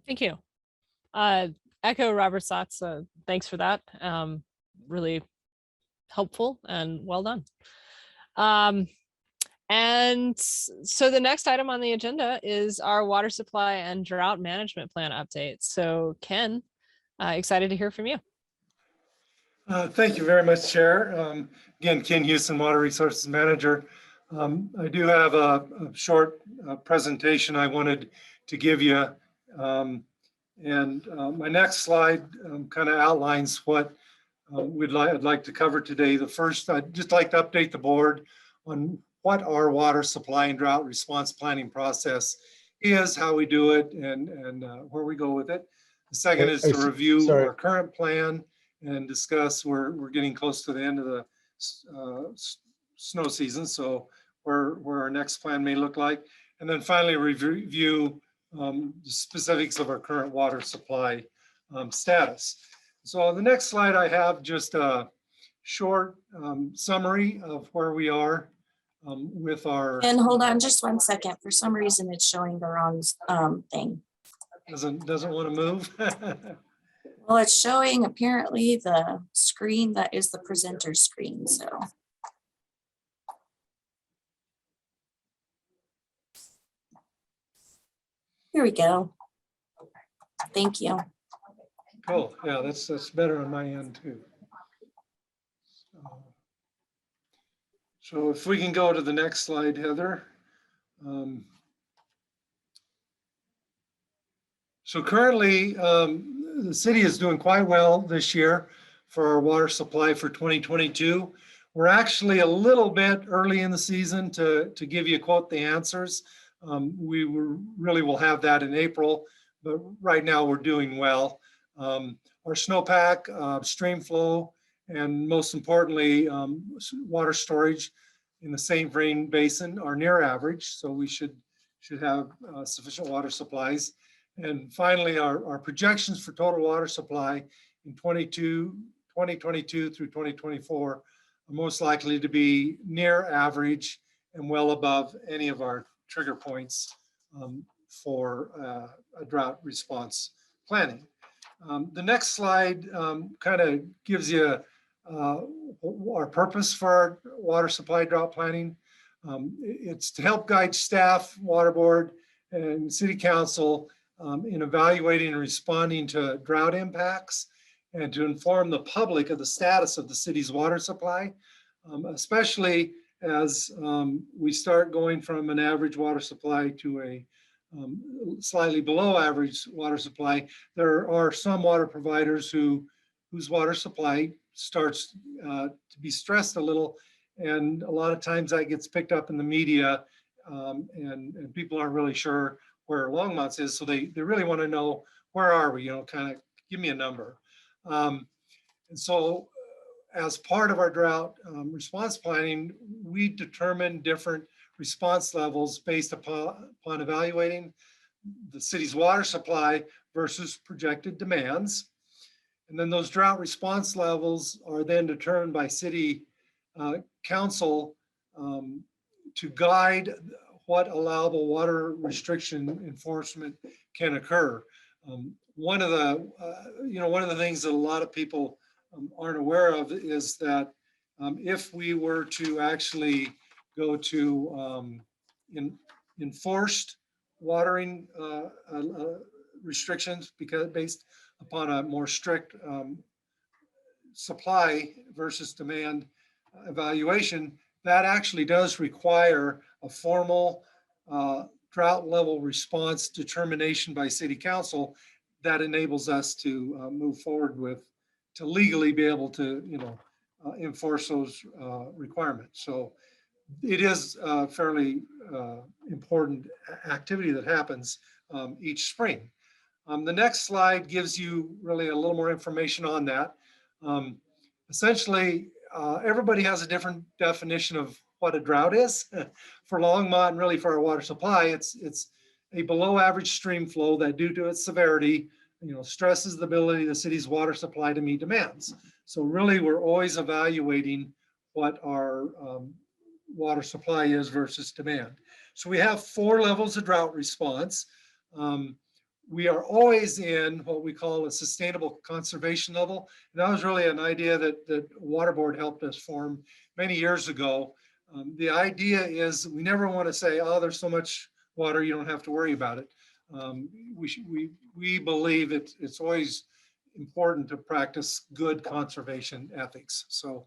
Thank you. Echo Robert's thoughts. Thanks for that. Really helpful and well done. And so the next item on the agenda is our water supply and drought management plan update. So Ken, excited to hear from you. Thank you very much, Chair. Again, Ken Houston, Water Resources Manager. I do have a short presentation I wanted to give you. My next slide kind of outlines what I'd like to cover today. The first, I'd just like to update the board on what our water supply and drought response planning process is, how we do it, and where we go with it. The second is to review our current plan and discuss, we're getting close to the end of the snow season, so where our next plan may look like. And then finally review the specifics of our current water supply status. So on the next slide, I have just a short summary of where we are with our. And hold on just 1 second. For some reason, it's showing the wrong thing. Doesn't want to move. Well, it's showing apparently the screen that is the presenter screen. So. Here we go. Thank you. Cool. Yeah, that's better on my end too. So if we can go to the next slide, Heather. So currently, the city is doing quite well this year for our water supply for 2022. We're actually a little bit early in the season to give you, quote, the answers. Really will have that in April, but right now we're doing well. Our snowpack, stream flow, and most importantly, water storage in the St. Vrain Basin are near average, so we should have sufficient water supplies. And finally, our projections for total water supply in 2022 through 2024 are most likely to be near average and well above any of our trigger points for a drought response planning. The next slide kind of gives you our purpose for our water supply drought planning. It's to help guide staff, water board, and city council in evaluating and responding to drought impacts, and to inform the public of the status of the city's water supply, especially as we start going from an average water supply to a slightly below average water supply. There are some water providers whose water supply starts to be stressed a little, and a lot of times that gets picked up in the media, and people aren't really sure where Longmont's is, so they really want to know, where are we, kind of give me a number. And so as part of our drought response planning, we determine different response levels based upon evaluating the city's water supply versus projected demands. And then those drought response levels are then determined by city council to guide what allowable water restriction enforcement can occur. One of the things that a lot of people aren't aware of is that if we were to actually go to enforced watering restrictions, because based upon a more strict supply versus demand evaluation, that actually does require a formal drought level response determination by city council that enables us to move forward to legally be able to enforce those requirements. So it is a fairly important activity that happens each spring. The next slide gives you really a little more information on that. Essentially, everybody has a different definition of what a drought is. For Longmont, and really for our water supply, it's a below average stream flow that, due to its severity, stresses the ability of the city's water supply to meet demands. So really, we're always evaluating what our water supply is versus demand. So we have 4 levels of drought response. We are always in what we call a sustainable conservation level. And that was really an idea that Water Board helped us form many years ago. The idea is we never want to say, oh, there's so much water, you don't have to worry about it. We believe it's always important to practice good conservation ethics. So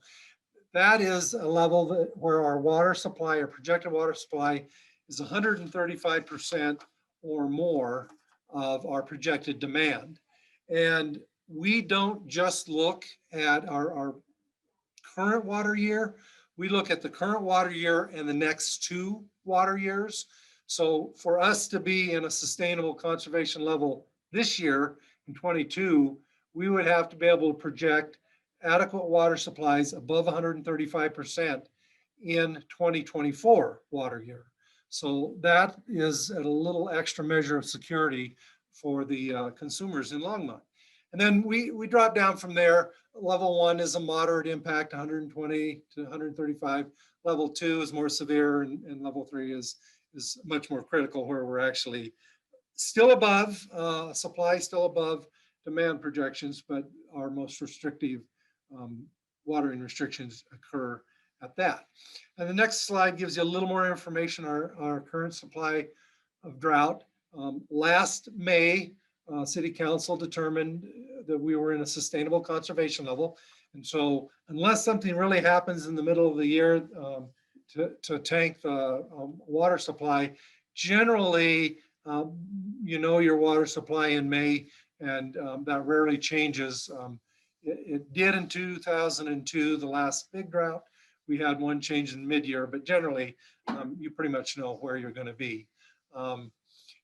that is a level where our water supply, our projected water supply, is 135% or more of our projected demand. And we don't just look at our current water year, we look at the current water year and the next 2 water years. So for us to be in a sustainable conservation level this year in 22, we would have to be able to project adequate water supplies above 135% in 2024 water year. So that is a little extra measure of security for the consumers in Longmont. And then we drop down from there. Level 1 is a moderate impact, 120 to 135. Level 2 is more severe, and level 3 is much more critical, where we're actually still above, supply still above demand projections, but our most restrictive watering restrictions occur at that. And the next slide gives you a little more information on our current supply of drought. Last May, City Council determined that we were in a sustainable conservation level. And so unless something really happens in the middle of the year to tank the water supply, generally, your water supply in May, and that rarely changes. It did in 2002, the last big drought. we had one change in mid-year, but generally you pretty much know where you're going to be. And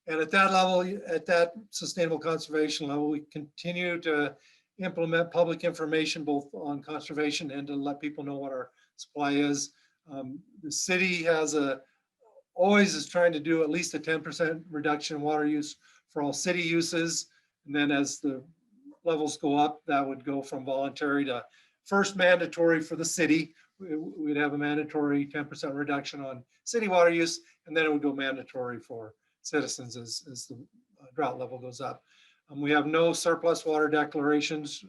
at that level, at that sustainable conservation level, we continue to implement public information both on conservation and to let people know what our supply is. The city has always is trying to do at least a 10% reduction in water use for all city uses. And then as the levels go up, that would go from voluntary to first mandatory for the city. We'd have a mandatory 10% reduction on city water use, and then it would go mandatory for citizens as the drought level goes up. We have no surplus water declarations.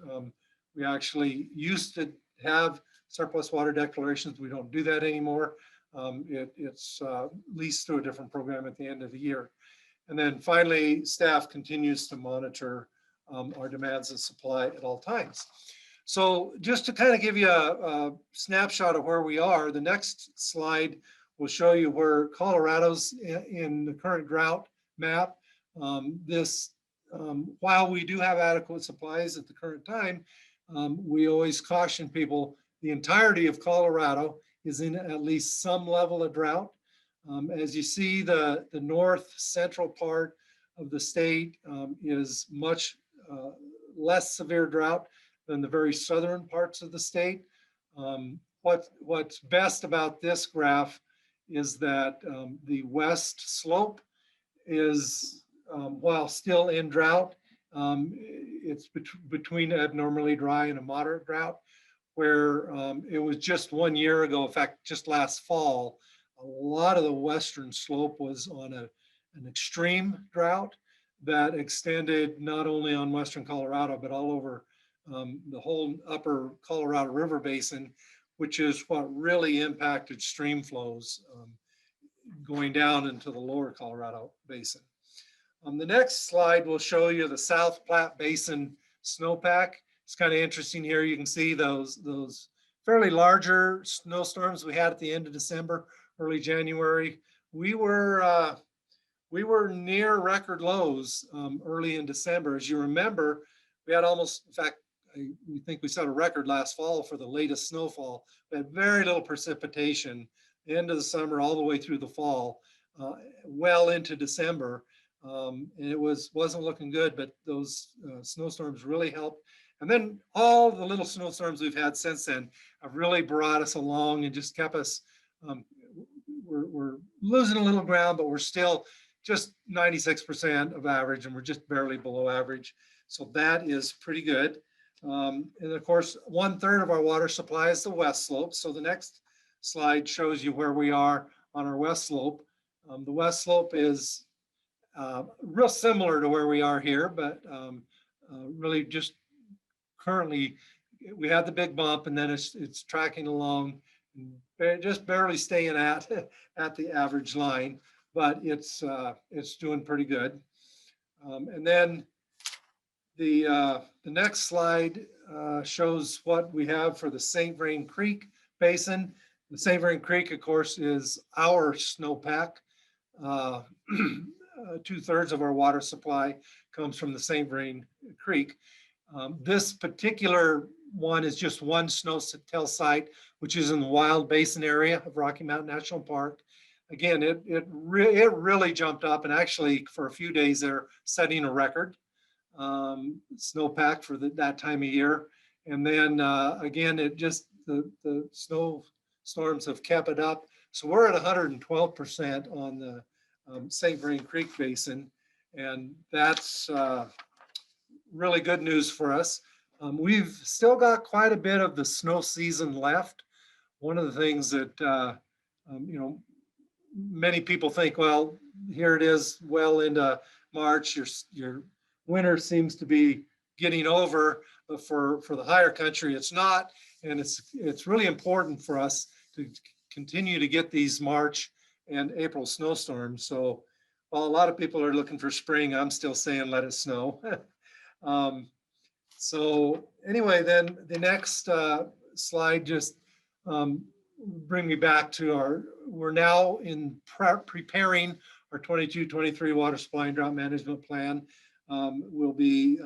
We actually used to have surplus water declarations. We don't do that anymore. It's leased through a different program at the end of the year. And then finally, staff continues to monitor our demands and supply at all times. So just to kind of give you a snapshot of where we are, the next slide will show you where Colorado's in the current drought map. While we do have adequate supplies at the current time, we always caution people the entirety of Colorado is in at least some level of drought. As you see, the north central part of the state is much less severe drought than the very southern parts of the state. What's best about this graph is that the west slope is, while still in drought, it's between abnormally dry and a moderate drought, where it was just 1 year ago, in fact, just last fall, a lot of the western slope was on an extreme drought that extended not only on western Colorado, but all over the whole upper Colorado River Basin, which is what really impacted stream flows going down into the lower Colorado Basin. The next slide will show you the South Platte Basin snowpack. It's kind of interesting here. You can see those fairly larger snowstorms we had at the end of December, early January. We were near record lows early in December. As you remember, we had almost, in fact, we think we set a record last fall for the latest snowfall. We had very little precipitation, the end of the summer all the way through the fall, well into December. And it wasn't looking good, but those snowstorms really helped. And then all the little snowstorms we've had since then have really brought us along and just kept us, we're losing a little ground, but we're still just 96% of average, and we're just barely below average. So that is pretty good. And of course, 1/3 of our water supply is the west slope. So the next slide shows you where we are on our west slope. The west slope is real similar to where we are here, but really just currently we had the big bump, and then it's tracking along, just barely staying at the average line, but it's doing pretty good. And then the next slide shows what we have for the St. Vrain Creek Basin. The St. Vrain Creek, of course, is our snowpack. 2/3 of our water supply comes from the St. Vrain Creek. This particular one is just one snowtail site, which is in the Wild Basin area of Rocky Mountain National Park. Again, it really jumped up, and actually for a few days they're setting a record snowpack for that time of year. And then again, the snowstorms have kept it up. So we're at 112% on the St. Vrain Creek Basin, and that's really good news for us. We've still got quite a bit of the snow season left. One of the things that many people think, well, here it is well into March, your winter seems to be getting over, but for the higher country it's not, and it's really important for us to continue to get these March and April snowstorms. So while a lot of people are looking for spring, I'm still saying let it snow. So anyway, then the next slide just bring me back to we're now in preparing our 22-23 water supply and drought management plan. We'll be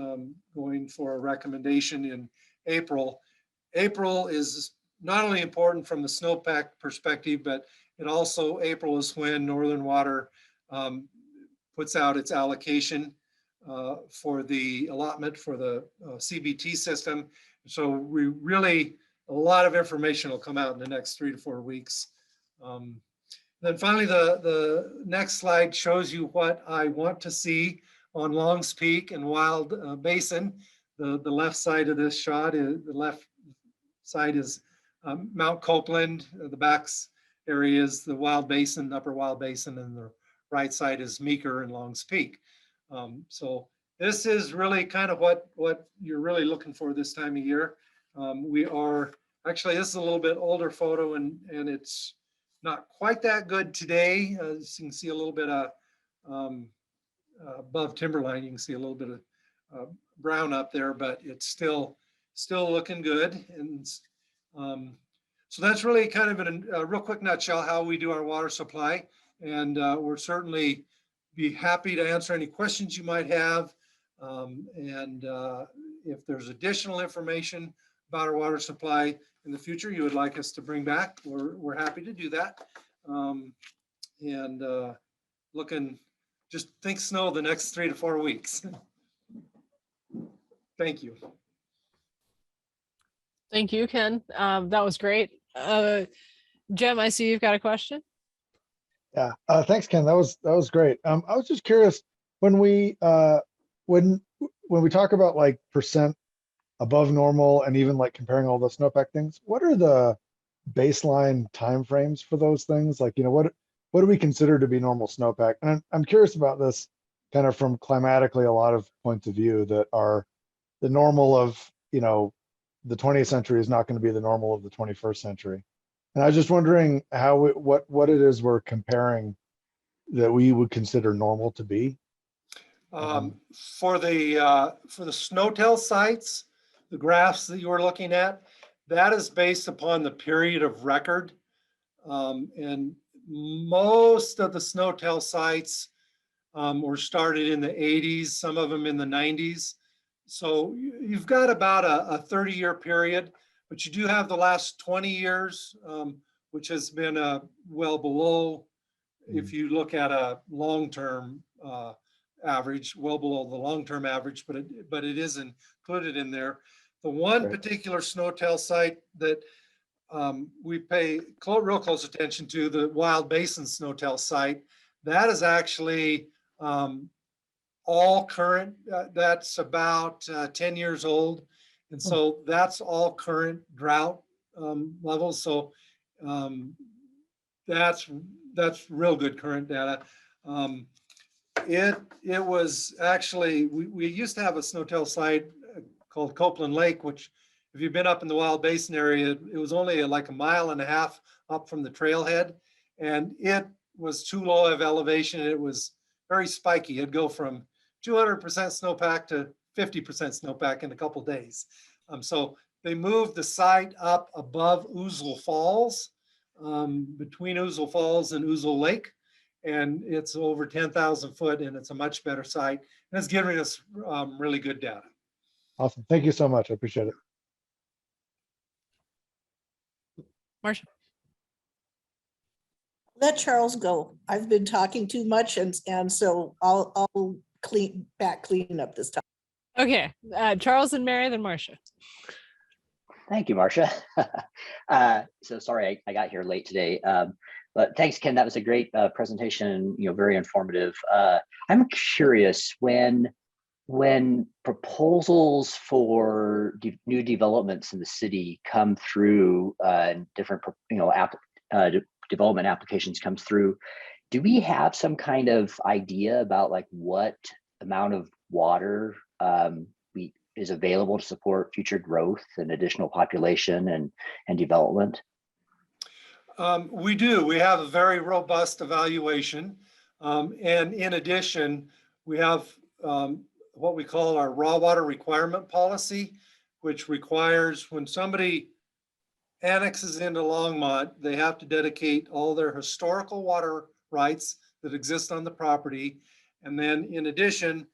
going for a recommendation in April. April is not only important from the snowpack perspective, but it also, April is when Northern Water puts out its allocation for the allotment for the CBT system. So we really, a lot of information will come out in the next 3 to 4 weeks. Then finally, the next slide shows you what I want to see on Longs Peak and Wild Basin. The left side of this shot is, the left side is Mount Copeland. The back area is the Wild Basin, Upper Wild Basin, and the right side is Meeker and Longs Peak. So this is really kind of what you're really looking for this time of year. We are, actually, this is a little bit older photo, and it's not quite that good today. As you can see a little bit of above timberline, you can see a little bit of brown up there, but it's still looking good. And so that's really kind of in a real quick nutshell how we do our water supply. And we're certainly be happy to answer any questions you might have. If there's additional information about our water supply in the future you would like us to bring back, we're happy to do that. Looking, just think snow the next 3 to 4 weeks. Thank you. Thank you, Ken. That was great. Jem, I see you've got a question. Yeah, thanks, Ken. That was great. I was just curious, when we talk about like percent above normal and even like comparing all the snowpack things, what are the baseline timeframes for those things? Like, you know, what do we consider to be normal snowpack? And I'm curious about this kind of from climatically a lot of points of view that are the normal of, you know, the 20th century is not going to be the normal of the 21st century. And I was just wondering how what it is we're comparing that we would consider normal to be. For the snowtail sites, the graphs that you were looking at, that is based upon the period of record. And most of the snowtail sites were started in the 80s, some of them in the 90s. So you've got about a 30-year period, but you do have the last 20 years, which has been well below, if you look at a long-term average, well below the long-term average, but it is included in there. The one particular snowtail site that we pay real close attention to, the Wild Basin snowtail site, that is actually all current. That's about 10 years old. And so that's all current drought levels. So that's real good current data. It was actually, we used to have a snowtail site called Copeland Lake, which if you've been up in the Wild Basin area, it was only like 1.5 miles up from the trailhead. And it was too low of elevation. It was very spiky. It'd go from 200% snowpack to 50% snowpack in a couple of days. So they moved the site up above Ouzel Falls, between Ouzel Falls and Ouzel Lake. And it's over 10,000 foot, and it's a much better site. And it's giving us really good data. Awesome. Thank you so much. I appreciate it. Marcia. Let Charles go. I've been talking too much, and so I'll clean up this time. Okay, Charles and Mary, then Marcia. Thank you, Marcia. So sorry I got here late today, but thanks, Ken. That was a great presentation. You know, very informative. I'm curious, when proposals for new developments in the city come through, different development applications comes through, do we have some kind of idea about like what amount of water is available to support future growth and additional population and development? We do. We have a very robust evaluation. And in addition, we have what we call our raw water requirement policy, which requires when somebody annexes into Longmont, they have to dedicate all their historical water rights that exist on the property. And then in addition,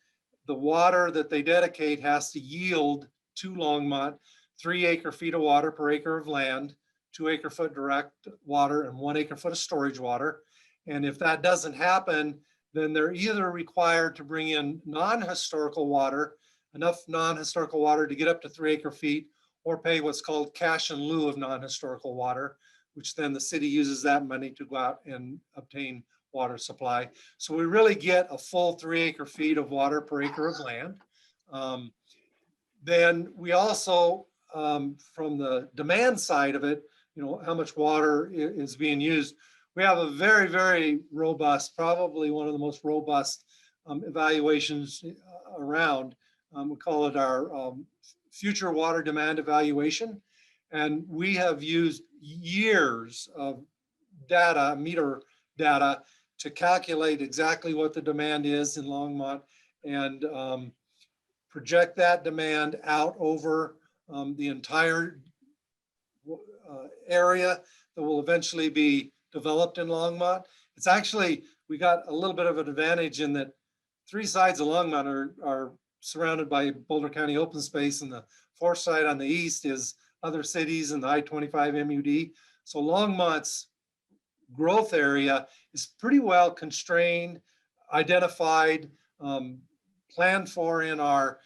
the water that they dedicate has to yield to Longmont 3 acre-feet of water per acre of land. 2 acre-foot direct water and 1 acre-foot of storage water. And if that doesn't happen, then they're either required to bring in non-historical water, enough non-historical water to get up to 3 acre-feet, or pay what's called cash in lieu of non-historical water, which then the city uses that money to go out and obtain water supply. So we really get a full 3 acre-feet of water per acre of land. Then we also, from the demand side of it, how much water is being used, we have a very, very robust, probably one of the most robust evaluations around. We call it our future water demand evaluation. And we have used years of data, meter data, to calculate exactly what the demand is in Longmont and project that demand out over the entire area that will eventually be developed in Longmont. It's actually, we got a little bit of an advantage in that 3 sides of Longmont are surrounded by Boulder County open space, and the 4th side on the east is other cities and the I-25 MUD. So Longmont's growth area is pretty well constrained, identified, planned for in our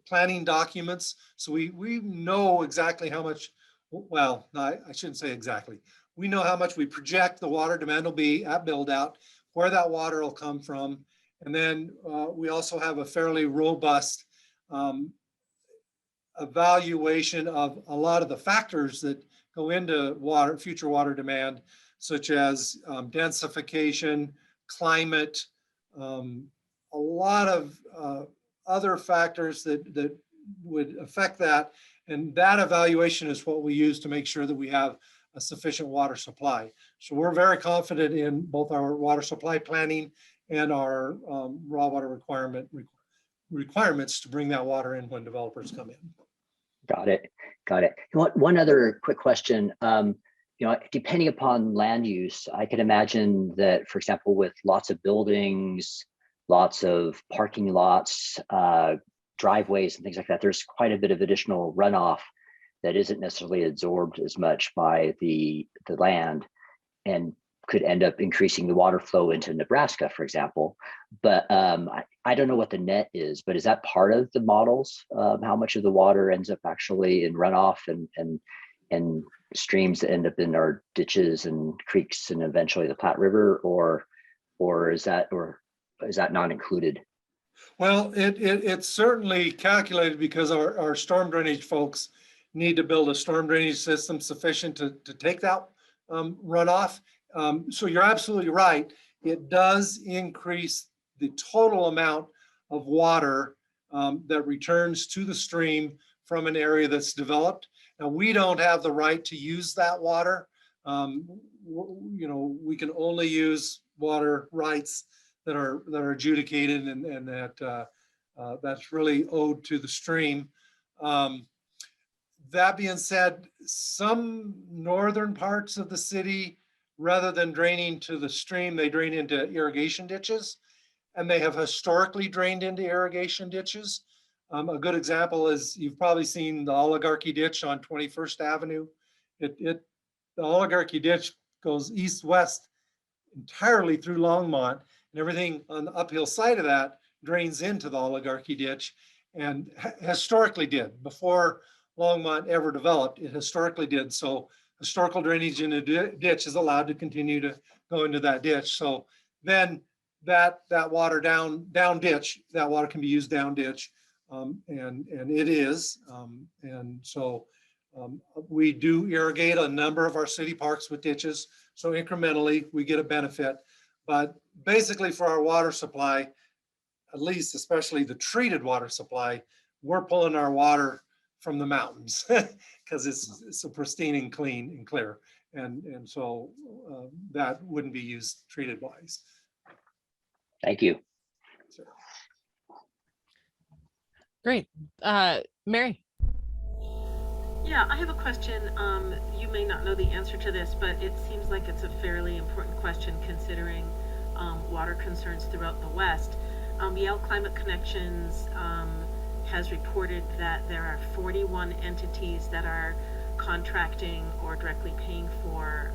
planning documents. So we know exactly how much, well, no, I shouldn't say exactly. We know how much we project the water demand will be at build out, where that water will come from. And then we also have a fairly robust evaluation of a lot of the factors that go into future water demand, such as densification, climate, a lot of other factors that would affect that. And that evaluation is what we use to make sure that we have a sufficient water supply. So we're very confident in both our water supply planning and our raw water requirements to bring that water in when developers come in. Got it. One other quick question. Depending upon land use, I can imagine that, for example, with lots of buildings, lots of parking lots, driveways and things like that, there's quite a bit of additional runoff that isn't necessarily absorbed as much by the land and could end up increasing the water flow into Nebraska, for example. But I don't know what the net is, but is that part of the models? How much of the water ends up actually in runoff and streams that end up in our ditches and creeks and eventually the Platte River, or is that not included? Well, it's certainly calculated because our storm drainage folks need to build a storm drainage system sufficient to take that runoff. So you're absolutely right. It does increase the total amount of water that returns to the stream from an area that's developed. Now, we don't have the right to use that water. We can only use water rights that are adjudicated and that's really owed to the stream. That being said, some northern parts of the city, rather than draining to the stream, they drain into irrigation ditches, and they have historically drained into irrigation ditches. A good example is, you've probably seen the Oligarchy Ditch on 21st Avenue. The Oligarchy Ditch goes east-west entirely through Longmont, and everything on the uphill side of that drains into the Oligarchy Ditch, and historically did. Before Longmont ever developed, it historically did. So historical drainage in a ditch is allowed to continue to go into that ditch. So then that water down ditch, that water can be used down ditch, and it is. And so we do irrigate a number of our city parks with ditches. So incrementally we get a benefit, but basically for our water supply, at least especially the treated water supply, we're pulling our water from the mountains because it's so pristine and clean and clear. And so that wouldn't be used treated wise. Thank you. Sure. Great. Mary. Yeah, I have a question. You may not know the answer to this, but it seems like it's a fairly important question considering water concerns throughout the West. Yale Climate Connections has reported that there are 41 entities that are contracting or directly paying for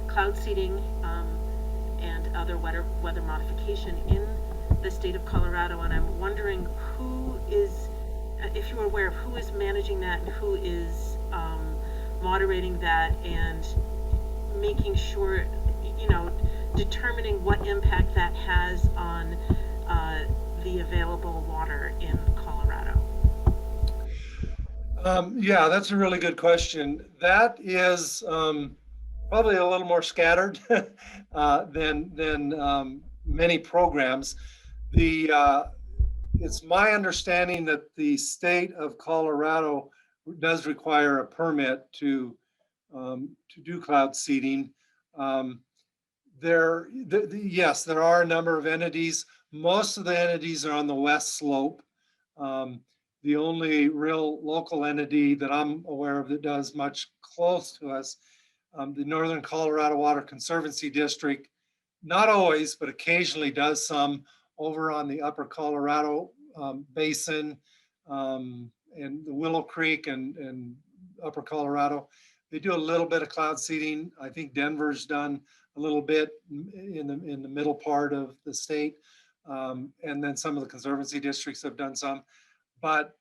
cloud seeding and other weather modification in the state of Colorado. And I'm wondering who is, if you are aware of who is managing that and who is moderating that and making sure, you know, determining what impact that has on the available water in Colorado. Yeah, that's a really good question. That is probably a little more scattered than many programs. It's my understanding that the state of Colorado does require a permit to do cloud seeding. Yes, there are a number of entities. Most of the entities are on the west slope. The only real local entity that I'm aware of that does much close to us, the Northern Colorado Water Conservancy District, not always, but occasionally does some over on the upper Colorado Basin and the Willow Creek and upper Colorado. They do a little bit of cloud seeding. I think Denver's done a little bit in the middle part of the state. And then some of the conservancy districts have done some. But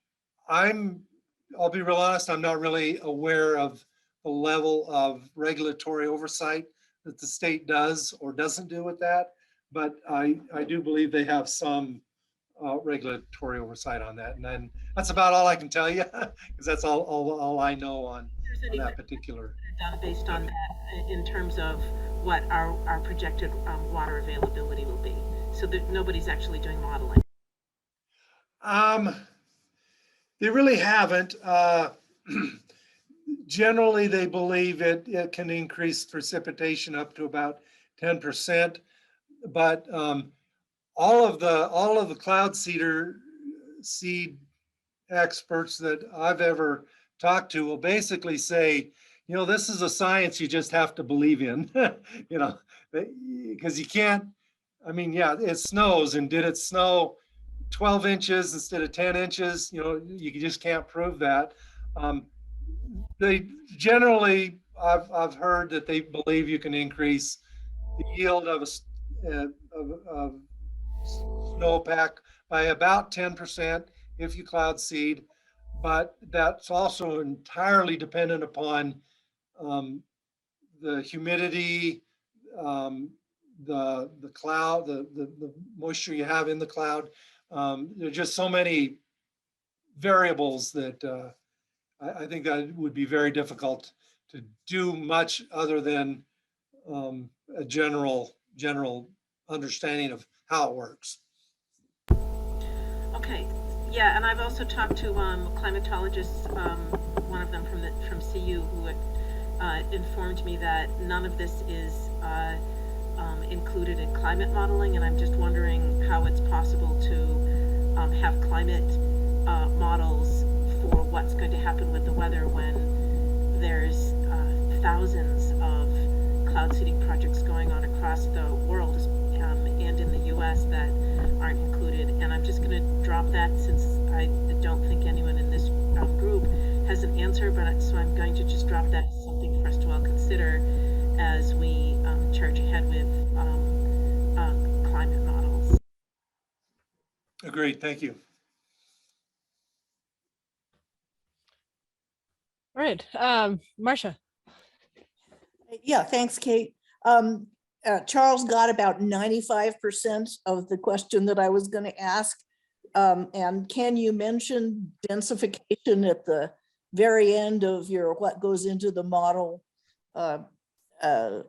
I'll be real honest, I'm not really aware of the level of regulatory oversight that the state does or doesn't do with that. But I do believe they have some regulatory oversight on that. And then that's about all I can tell you, because that's all I know on that particular. Done based on that in terms of what our projected water availability will be. So that nobody's actually doing modeling. They really haven't. Generally, they believe it can increase precipitation up to about 10%. But all of the cloud seed experts that I've ever talked to will basically say, you know, this is a science you just have to believe in, you know, because you can't. I mean, yeah, it snows, and did it snow 12 inches instead of 10 inches? You know, you just can't prove that. They generally, I've heard that they believe you can increase the yield of snowpack by about 10% if you cloud seed, but that's also entirely dependent upon the humidity, the cloud, the moisture you have in the cloud. There are just so many variables that I think that it would be very difficult to do much other than a general understanding of how it works. Okay, yeah, and I've also talked to climatologists, one of them from CU, who had informed me that none of this is included in climate modeling, and I'm just wondering how it's possible to have climate models for what's going to happen with the weather when there's thousands of cloud seeding projects going on across the world and in the US that aren't included. And I'm just going to drop that since I don't think anyone in this group has an answer, so I'm going to just drop that as something for us to all consider as we charge ahead with climate models. Agreed, thank you. All right, Marcia. Yeah, thanks, Kate. Charles got about 95% of the question that I was going to ask. And can you mention densification at the very end of your what goes into the model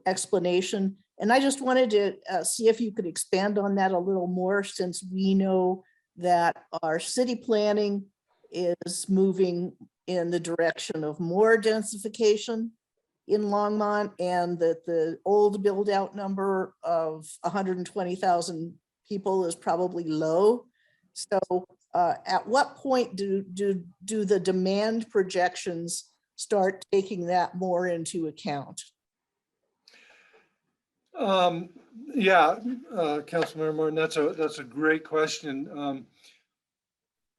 explanation? And I just wanted to see if you could expand on that a little more, since we know that our city planning is moving in the direction of more densification in Longmont, and that the old build out number of 120,000 people is probably low. So at what point do the demand projections start taking that more into account? Yeah, Councilmember Morton, that's a great question.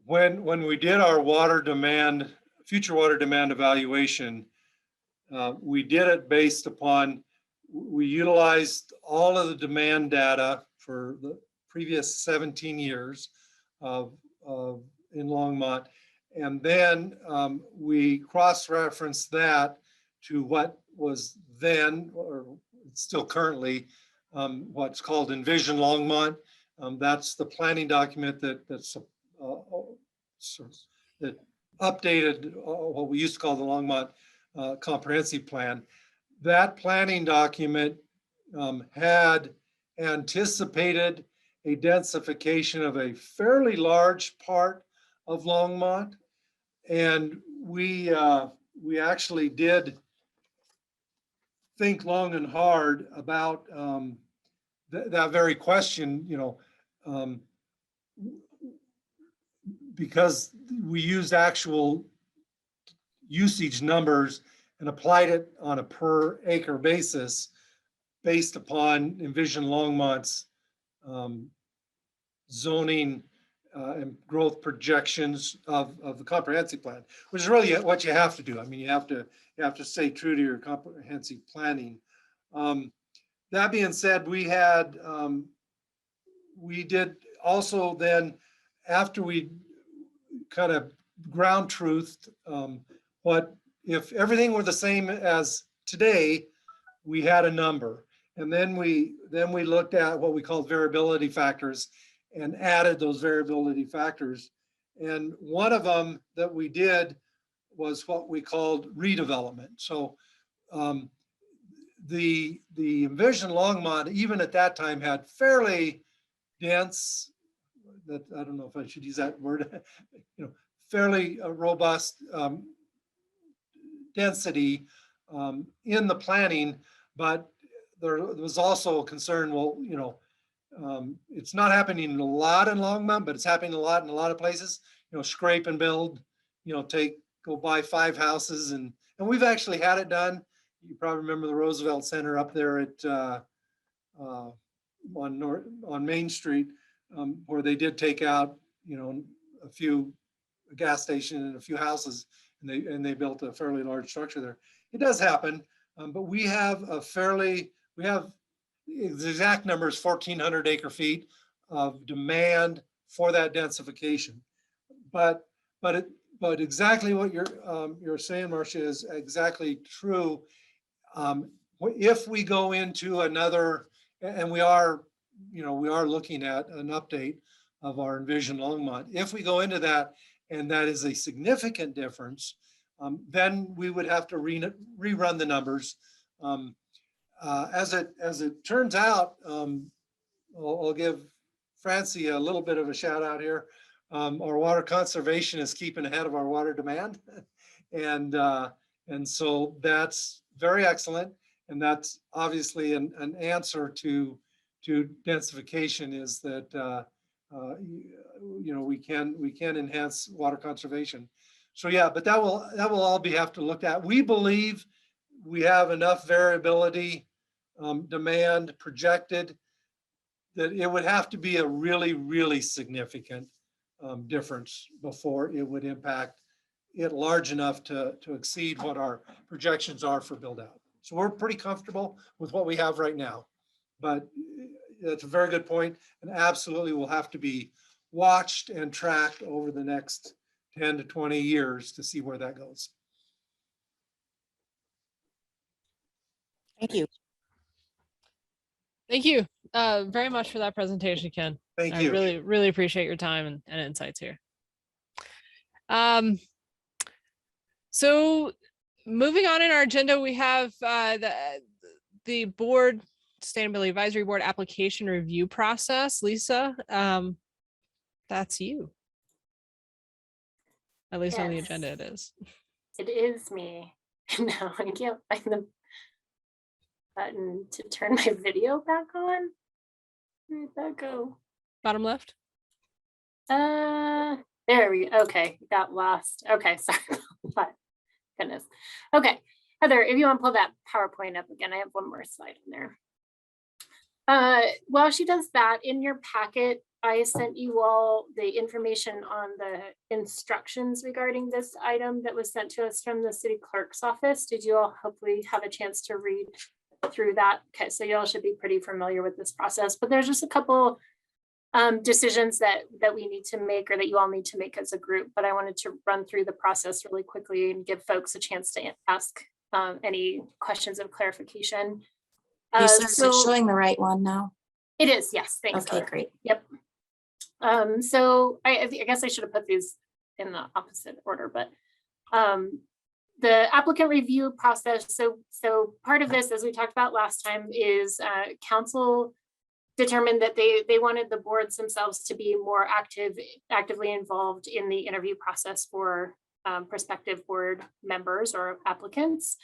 when we did our future water demand evaluation, we did it based upon, we utilized all of the demand data for the previous 17 years in Longmont. And then we cross-referenced that to what was then, or still currently, what's called Envision Longmont. That's the planning document that updated what we used to call the Longmont Comprehensive Plan. That planning document had anticipated a densification of a fairly large part of Longmont, and we actually did think long and hard about that very question, because we used actual usage numbers and applied it on a per acre basis based upon Envision Longmont's zoning and growth projections of the comprehensive plan, which is really what you have to do. I mean, you have to stay true to your comprehensive planning. That being said, we did also then, after we kind of ground truthed what if everything were the same as today, we had a number. And then we looked at what we called variability factors and added those variability factors. And one of them that we did was what we called redevelopment. So the Envision Longmont, even at that time, had fairly dense, that I don't know if I should use that word, fairly robust density in the planning, but there was also a concern, well, it's not happening a lot in Longmont, but it's happening a lot in a lot of places, scrape and build, go buy 5 houses. And we've actually had it done. You probably remember the Roosevelt Center up there at on Main Street, where they did take out, a gas station and a few houses, and they built a fairly large structure there. It does happen, but we have the exact number is 1,400 acre feet of demand for that densification. But exactly what you're saying, Marcia, is exactly true. If we go into another, and we are looking at an update of our Envision Longmont. If we go into that, and that is a significant difference, then we would have to rerun the numbers. As it turns out, I'll give Francie a little bit of a shout out here. Our water conservation is keeping ahead of our water demand, and so that's very excellent. And that's obviously an answer to densification, is that we can enhance water conservation. So yeah, but that will all have to look at. We believe we have enough variability demand projected that it would have to be a really, really significant difference before it would impact it large enough to exceed what our projections are for build out. So we're pretty comfortable with what we have right now, but that's a very good point, and absolutely will have to be watched and tracked over the next 10 to 20 years to see where that goes. Thank you. Thank you very much for that presentation, Ken. Thank you. I really, really appreciate your time and insights here. So moving on in our agenda, we have the board Sustainability Advisory Board application review process. Lisa, that's you. At least on the Yes. agenda it is. It is me. No, I can't find the button to turn my video back on. Where'd that go? Bottom left. There we go. Okay, got lost. Okay, sorry about that. Goodness. Okay, Heather, if you want to pull that PowerPoint up again, I have one more slide in there. While she does that, in your packet, I sent you all the information on the instructions regarding this item that was sent to us from the city clerk's office. Did you all hopefully have a chance to read through that? Okay, so you all should be pretty familiar with this process, but there's just a couple decisions that we need to make, or that you all need to make as a group. But I wanted to run through the process really quickly and give folks a chance to ask any questions of clarification. Is it showing the right one now? It is, yes, thanks. Okay, Heather. great. Yep. So I guess I should have put these in the opposite order, but the applicant review process. So part of this, as we talked about last time, is council determined that they wanted the boards themselves to be more actively involved in the interview process for prospective board members or applicants.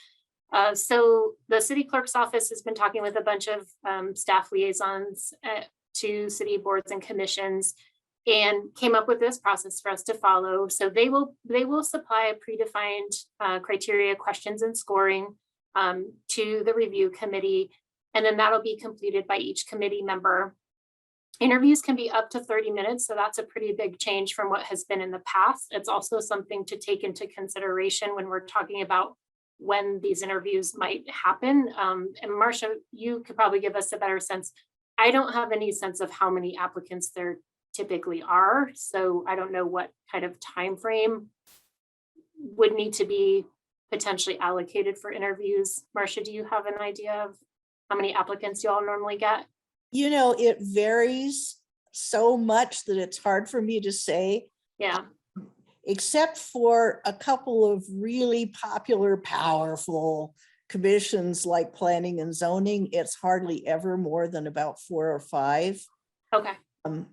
So the city clerk's office has been talking with a bunch of staff liaisons to city boards and commissions, and came up with this process for us to follow. So they will supply predefined criteria, questions, and scoring to the review committee, and then that'll be completed by each committee member. Interviews can be up to 30 minutes, so that's a pretty big change from what has been in the past. It's also something to take into consideration when we're talking about when these interviews might happen. And Marcia, you could probably give us a better sense. I don't have any sense of how many applicants there typically are, so I don't know what kind of time frame would need to be potentially allocated for interviews. Marcia, do you have an idea of how many applicants you all normally get? You know, it varies so much that it's hard for me to say. Yeah. Except for a couple of really popular, powerful commissions like planning and zoning, it's hardly ever more than about 4 or 5. Okay.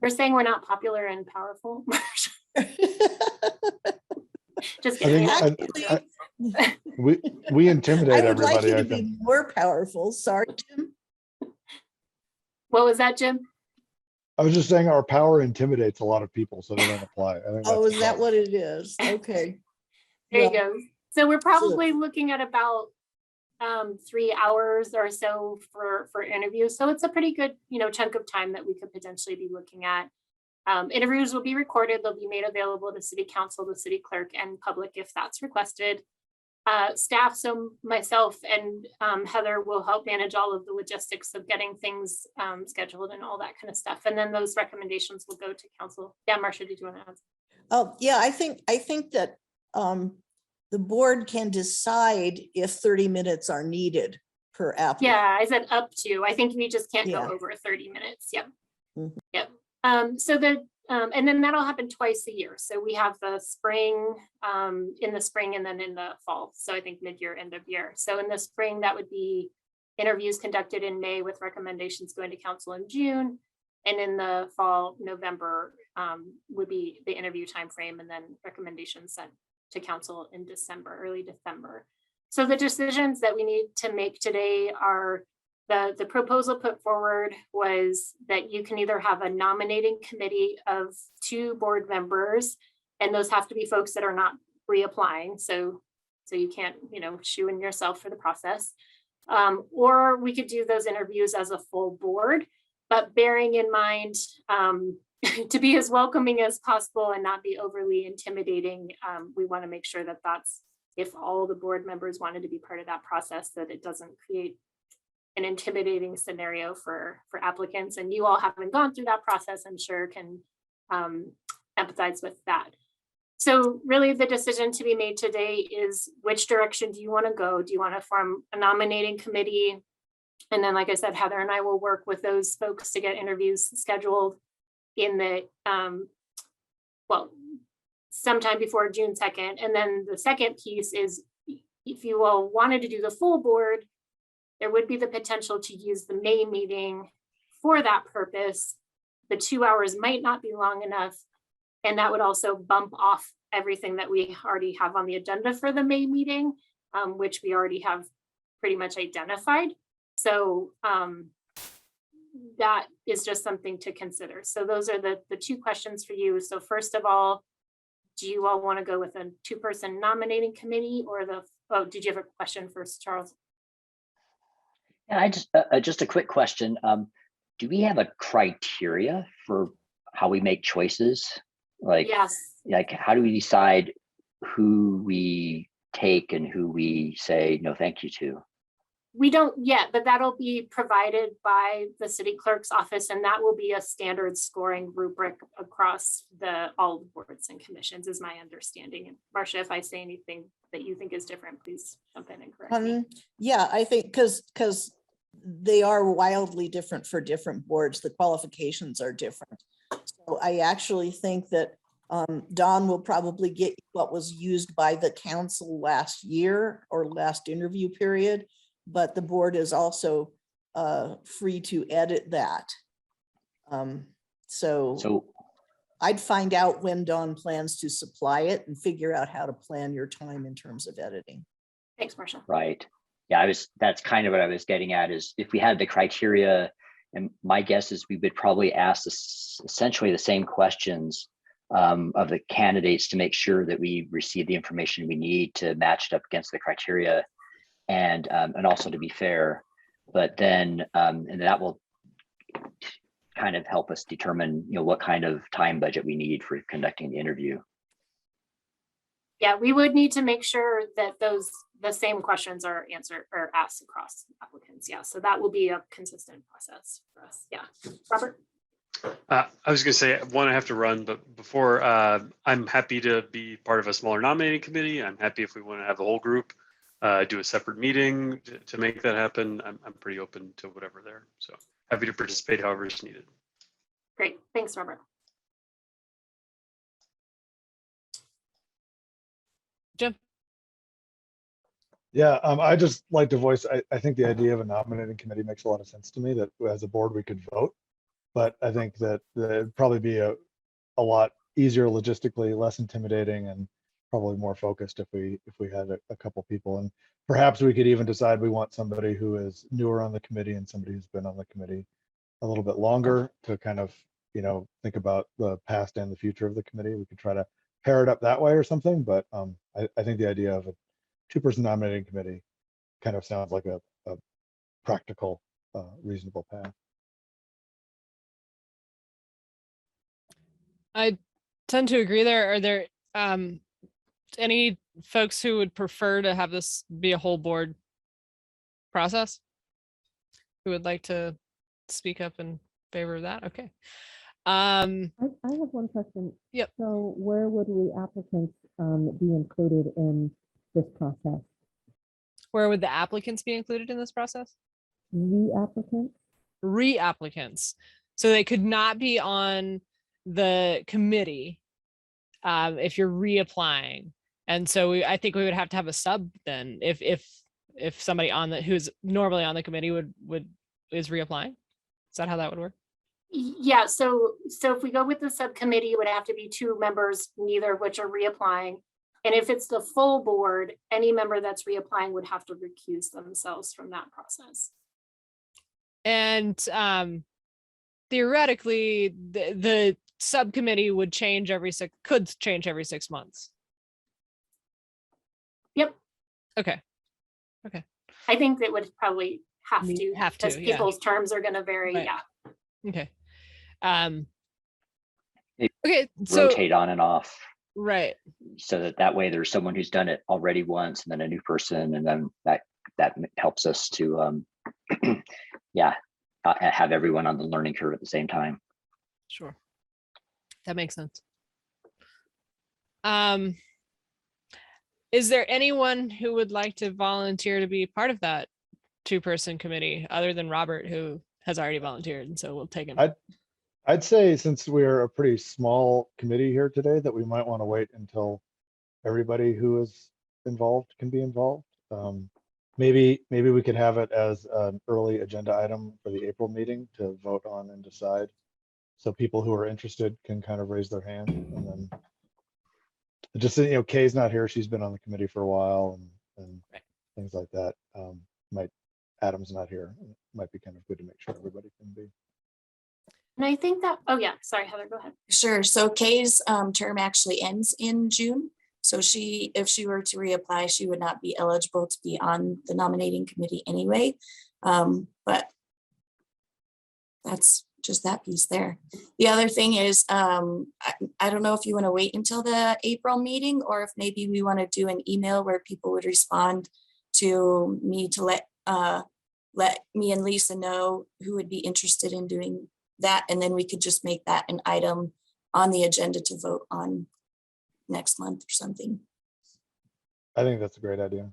We're saying we're not popular and powerful. Just kidding. We intimidate I would like everybody. you I to be think. more powerful. Sorry, Jim. What was that, Jim? I was just saying our power intimidates a lot of people, so they don't apply. I think Oh, that's is that what it is? Okay. There you Well, go. So we're probably looking at about 3 hours or so for interviews. So it's a pretty good, chunk of time that we could potentially be looking at. Interviews will be recorded. They'll be made available to city council, the city clerk, and public if that's requested. Staff, so myself and Heather will help manage all of the logistics of getting things scheduled and all that kind of stuff. And then those recommendations will go to council. Yeah, Marcia, did you want to add? Oh, yeah, I think that the board can decide if 30 minutes are needed per applicant. Yeah, I said up to. I think we just can't Yeah. go over 30 minutes. Yep. Mhm. Yep. And then that'll happen twice a year. So we have the spring, in the spring, and then in the fall. So I think mid-year, end of year. So in the spring, that would be interviews conducted in May with recommendations going to council in June. And in the fall, November would be the interview timeframe, and then recommendations sent to council in December, early December. So the decisions that we need to make today are the proposal put forward was that you can either have a nominating committee of 2 board members, and those have to be folks that are not reapplying. So you can't, shoe in yourself for the process. Or we could do those interviews as a full board, but bearing in mind to be as welcoming as possible and not be overly intimidating, we want to make sure that that's, if all the board members wanted to be part of that process, that it doesn't create an intimidating scenario for applicants. And you all haven't gone through that process, I'm sure can empathize with that. So really the decision to be made today is which direction do you want to go? Do you want to form a nominating committee? And then, like I said, Heather and I will work with those folks to get interviews scheduled in the, sometime before June 2nd. And then the second piece is if you all wanted to do the full board, there would be the potential to use the May meeting for that purpose. The 2 hours might not be long enough. And that would also bump off everything that we already have on the agenda for the May meeting, which we already have pretty much identified. So that is just something to consider. So those are the 2 questions for you. So first of all, do you all want to go with a 2-person nominating committee, or did you have a question first, Charles? Yeah, I just a quick question. Do we have a criteria for how we make choices? Like, Yes. like how do we decide who we take and who we say no thank you to? We don't yet, but that'll be provided by the city clerk's office, and that will be a standard scoring rubric across all the boards and commissions, is my understanding. And Marcia, if I say anything that you think is different, please jump in and correct me. Yeah, I think because they are wildly different for different boards. The qualifications are different. So I actually think that Don will probably get what was used by the council last year or last interview period, but the board is also free to edit that. So I'd find out when Don plans to supply it and figure out how to plan your time in terms of editing. Thanks, Marcia. Right. Yeah, that's kind of what I was getting at, is if we had the criteria, and my guess is we would probably ask essentially the same questions of the candidates to make sure that we receive the information we need to match it up against the criteria, and also to be fair. But then and that will kind of help us determine, what kind of time budget we need for conducting the interview. Yeah, we would need to make sure that the same questions are answered or asked across applicants. Yeah, so that will be a consistent process for us. Yeah, Robert. I was going to say, one, I have to run, but before, I'm happy to be part of a smaller nominating committee. I'm happy if we want to have the whole group do a separate meeting to make that happen. I'm pretty open to whatever there. So happy to participate however is needed. Great, thanks, Robert. Jim. Yeah, I just like to voice, I think the idea of a nominating committee makes a lot of sense to me, that as a board we could vote. But I think that it'd probably be a lot easier logistically, less intimidating, and probably more focused if we had a couple people. And perhaps we could even decide we want somebody who is newer on the committee and somebody who's been on the committee a little bit longer to kind of, think about the past and the future of the committee. We could try to pair it up that way or something. But I think the idea of a two-person nominating committee kind of sounds like a practical, reasonable path. I tend to agree there. Are there any folks who would prefer to have this be a whole board process? Who would like to speak up in favor of that? Okay. I have one question. Yep. So where would we applicants be included in this process? Where would the applicants be included in this process? Re-applicants? Re-applicants. So they could not be on the committee if you're reapplying. And so I think we would have to have a sub then if somebody who's normally on the committee is reapplying. Is that how that would work? Yeah, so if we go with the subcommittee, it would have to be 2 members, neither of which are reapplying. And if it's the full board, any member that's reapplying would have to recuse themselves from that process. And theoretically, the subcommittee would could change every 6 months. Yep. Okay. I think it would probably have to, because yeah. people's terms are going to vary. Right. Yeah. Okay. They okay. So rotate on and off. Right. So that way there's someone who's done it already once and then a new person, and then that helps us to have everyone on the learning curve at the same time. Sure. That makes sense. Is there anyone who would like to volunteer to be part of that 2-person committee other than Robert, who has already volunteered? And so we'll take him. I'd say, since we're a pretty small committee here today, that we might want to wait until everybody who is involved can be involved. Maybe we could have it as an early agenda item for the April meeting to vote on and decide. So people who are interested can kind of raise their hand, and then just, Kay's not here. She's been on the committee for a while, and right. Things like that. Adam's not here. It might be kind of good to make sure everybody can be. And I think that, oh yeah, sorry, Heather, go ahead. Sure. So Kay's term actually ends in June. So if she were to reapply, she would not be eligible to be on the nominating committee anyway. But that's just that piece there. The other thing is, I don't know if you want to wait until the April meeting, or if maybe we want to do an email where people would respond to me to let me and Lisa know who would be interested in doing that. And then we could just make that an item on the agenda to vote on next month or something. I think that's a great idea.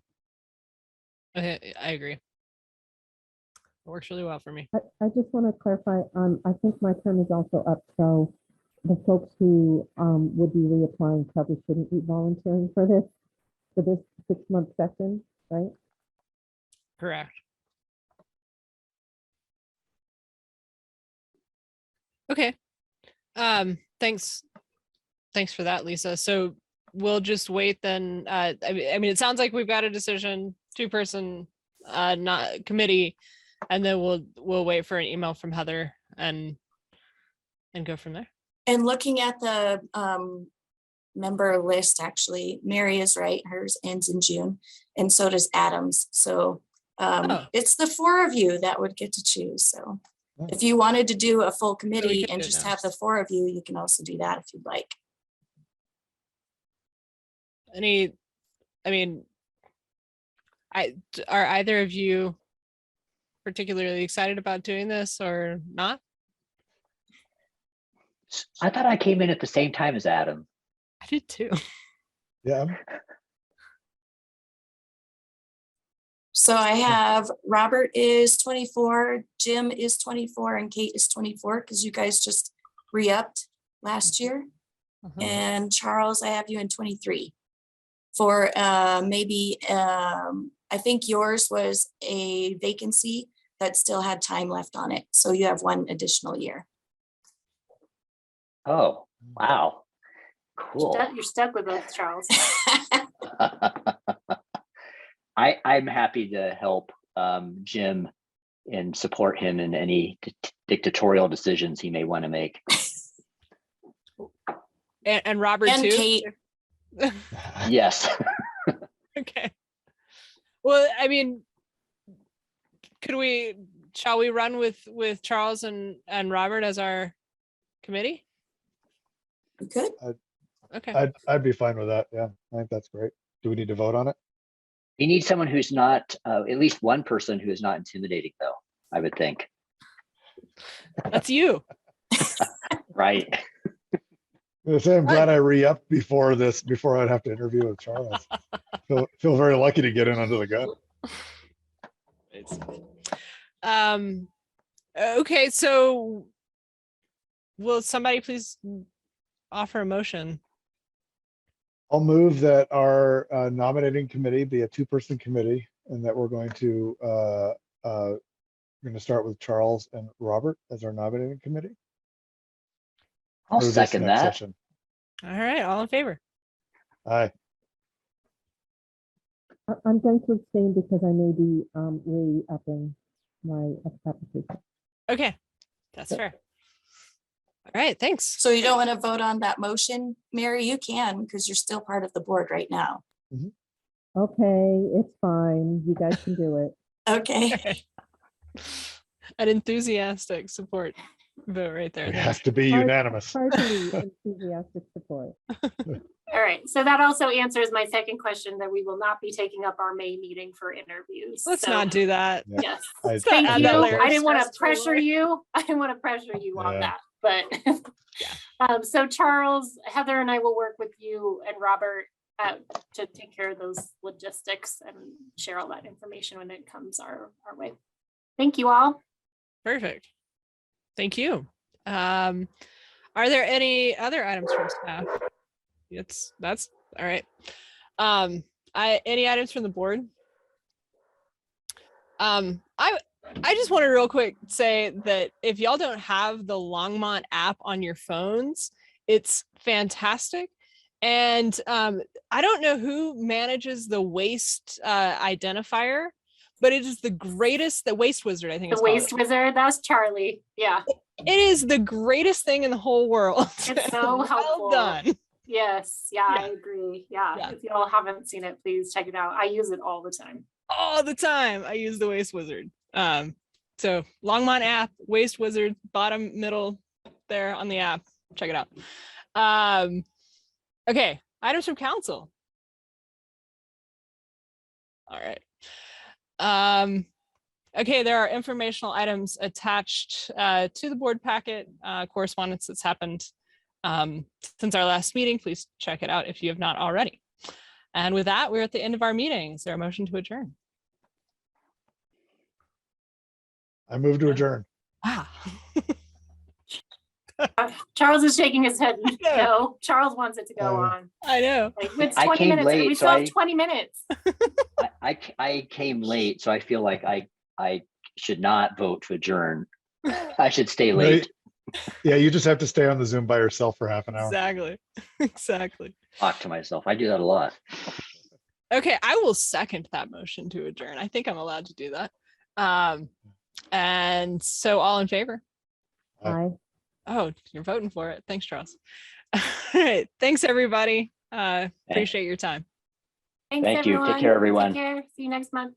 Okay, I agree. It works really well for me. I just want to clarify, I think my term is also up, so the folks who would be reapplying probably shouldn't be volunteering for this 6-month session, right? Correct. Okay. Thanks for that, Lisa. So we'll just wait then. I mean, it sounds like we've got a decision, 2-person not committee, and then we'll wait for an email from Heather and go from there. And looking at the member list, actually, Mary is right. Hers ends in June, and so does Adams. So it's the 4 of you that would get to choose. So if you wanted to do a full committee and just have the 4 of you, you can also do that if you'd like. Are either of you particularly excited about doing this or not? I thought I came in at the same time as Adam. I did too. Yeah. So I have Robert is 24, Jim is 24, and Kate is 24 because you guys just re-upped last year. And Charles, I have you in 23 for maybe, I think yours was a vacancy that still had time left on it. So you have 1 additional year. Oh, wow. Cool. You're stuck with us, Charles. I'm happy to help Jim and support him in any dictatorial decisions he may want to make. And Robert and too? Kate. Yes. Okay. Well, I mean, shall we run with Charles and Robert as our committee? You could. Okay. I'd be fine with that. Yeah, I think that's great. Do we need to vote on it? You need someone who's not, at least one person who is not intimidating, though, I would think. That's you. Right. I'm glad I re-upped before I'd have to interview with Charles. Feel very lucky to get in under the gun. Okay, so will somebody please offer a motion? I'll move that our nominating committee be a 2-person committee, and that we're going to start with Charles and Robert as our nominating committee. I'll for this second next that. session. All right, all in favor? Aye. I'm going to abstain because I may be re-upping my application. Okay, that's fair. All right, thanks. So you don't want to vote on that motion, Mary? You can, because you're still part of the board right now. Okay, it's fine. You guys can do it. Okay. An enthusiastic support vote right there. It Thanks. has to be unanimous. Heartily enthusiastic support. All right, so that also answers my second question that we will not be taking up our May meeting for interviews. Let's So, not do that. Yeah. Yes, I- thank add you. that layer of I didn't want to stress to our pressure life. you. I didn't want to pressure you on Yeah. that, but so Charles, Heather and I will work with you and Robert to take care of those logistics and share all that information when it comes our way. Thank you all. Perfect. Thank you. Are there any other items from staff? That's all right. Any items from the board? I just want to real quick say that if y'all don't have the Longmont app on your phones, it's fantastic. And I don't know who manages the waste identifier, but it is the greatest, the waste wizard, I think The it's waste called. wizard, that's Charlie. Yeah, It is the greatest thing in the whole world. it's so helpful. Well done. Yes, yeah, I agree. Yeah, Yeah. if you all haven't seen it, please check it out. I use it all the time. All the time I use the waste wizard. So Longmont app, Waste Wizard, bottom middle there on the app. Check it out. Okay, items from council. All right. Okay, there are informational items attached to the board packet, correspondence that's happened since our last meeting. Please check it out if you have not already. And with that, we're at the end of our meeting. Is there a motion to adjourn? I move to adjourn. Wow. Charles is shaking his head. No, Charles wants it to go on. I know. Like, it's I 20 came minutes. late, We so still have I- 20 minutes. I came late, so I feel like I should not vote to adjourn. I should stay late. Yeah, you just have to stay on the Zoom by yourself for half an hour. Exactly. Exactly. Talk to myself. I do that a lot. Okay, I will second that motion to adjourn. I think I'm allowed to do that. And so all in favor? Aye. Oh, you're voting for it. Thanks, Charles. All right. Thanks, everybody. Appreciate your time. Thanks, Thank you. Take everyone. care, everyone. Take care. See you next month.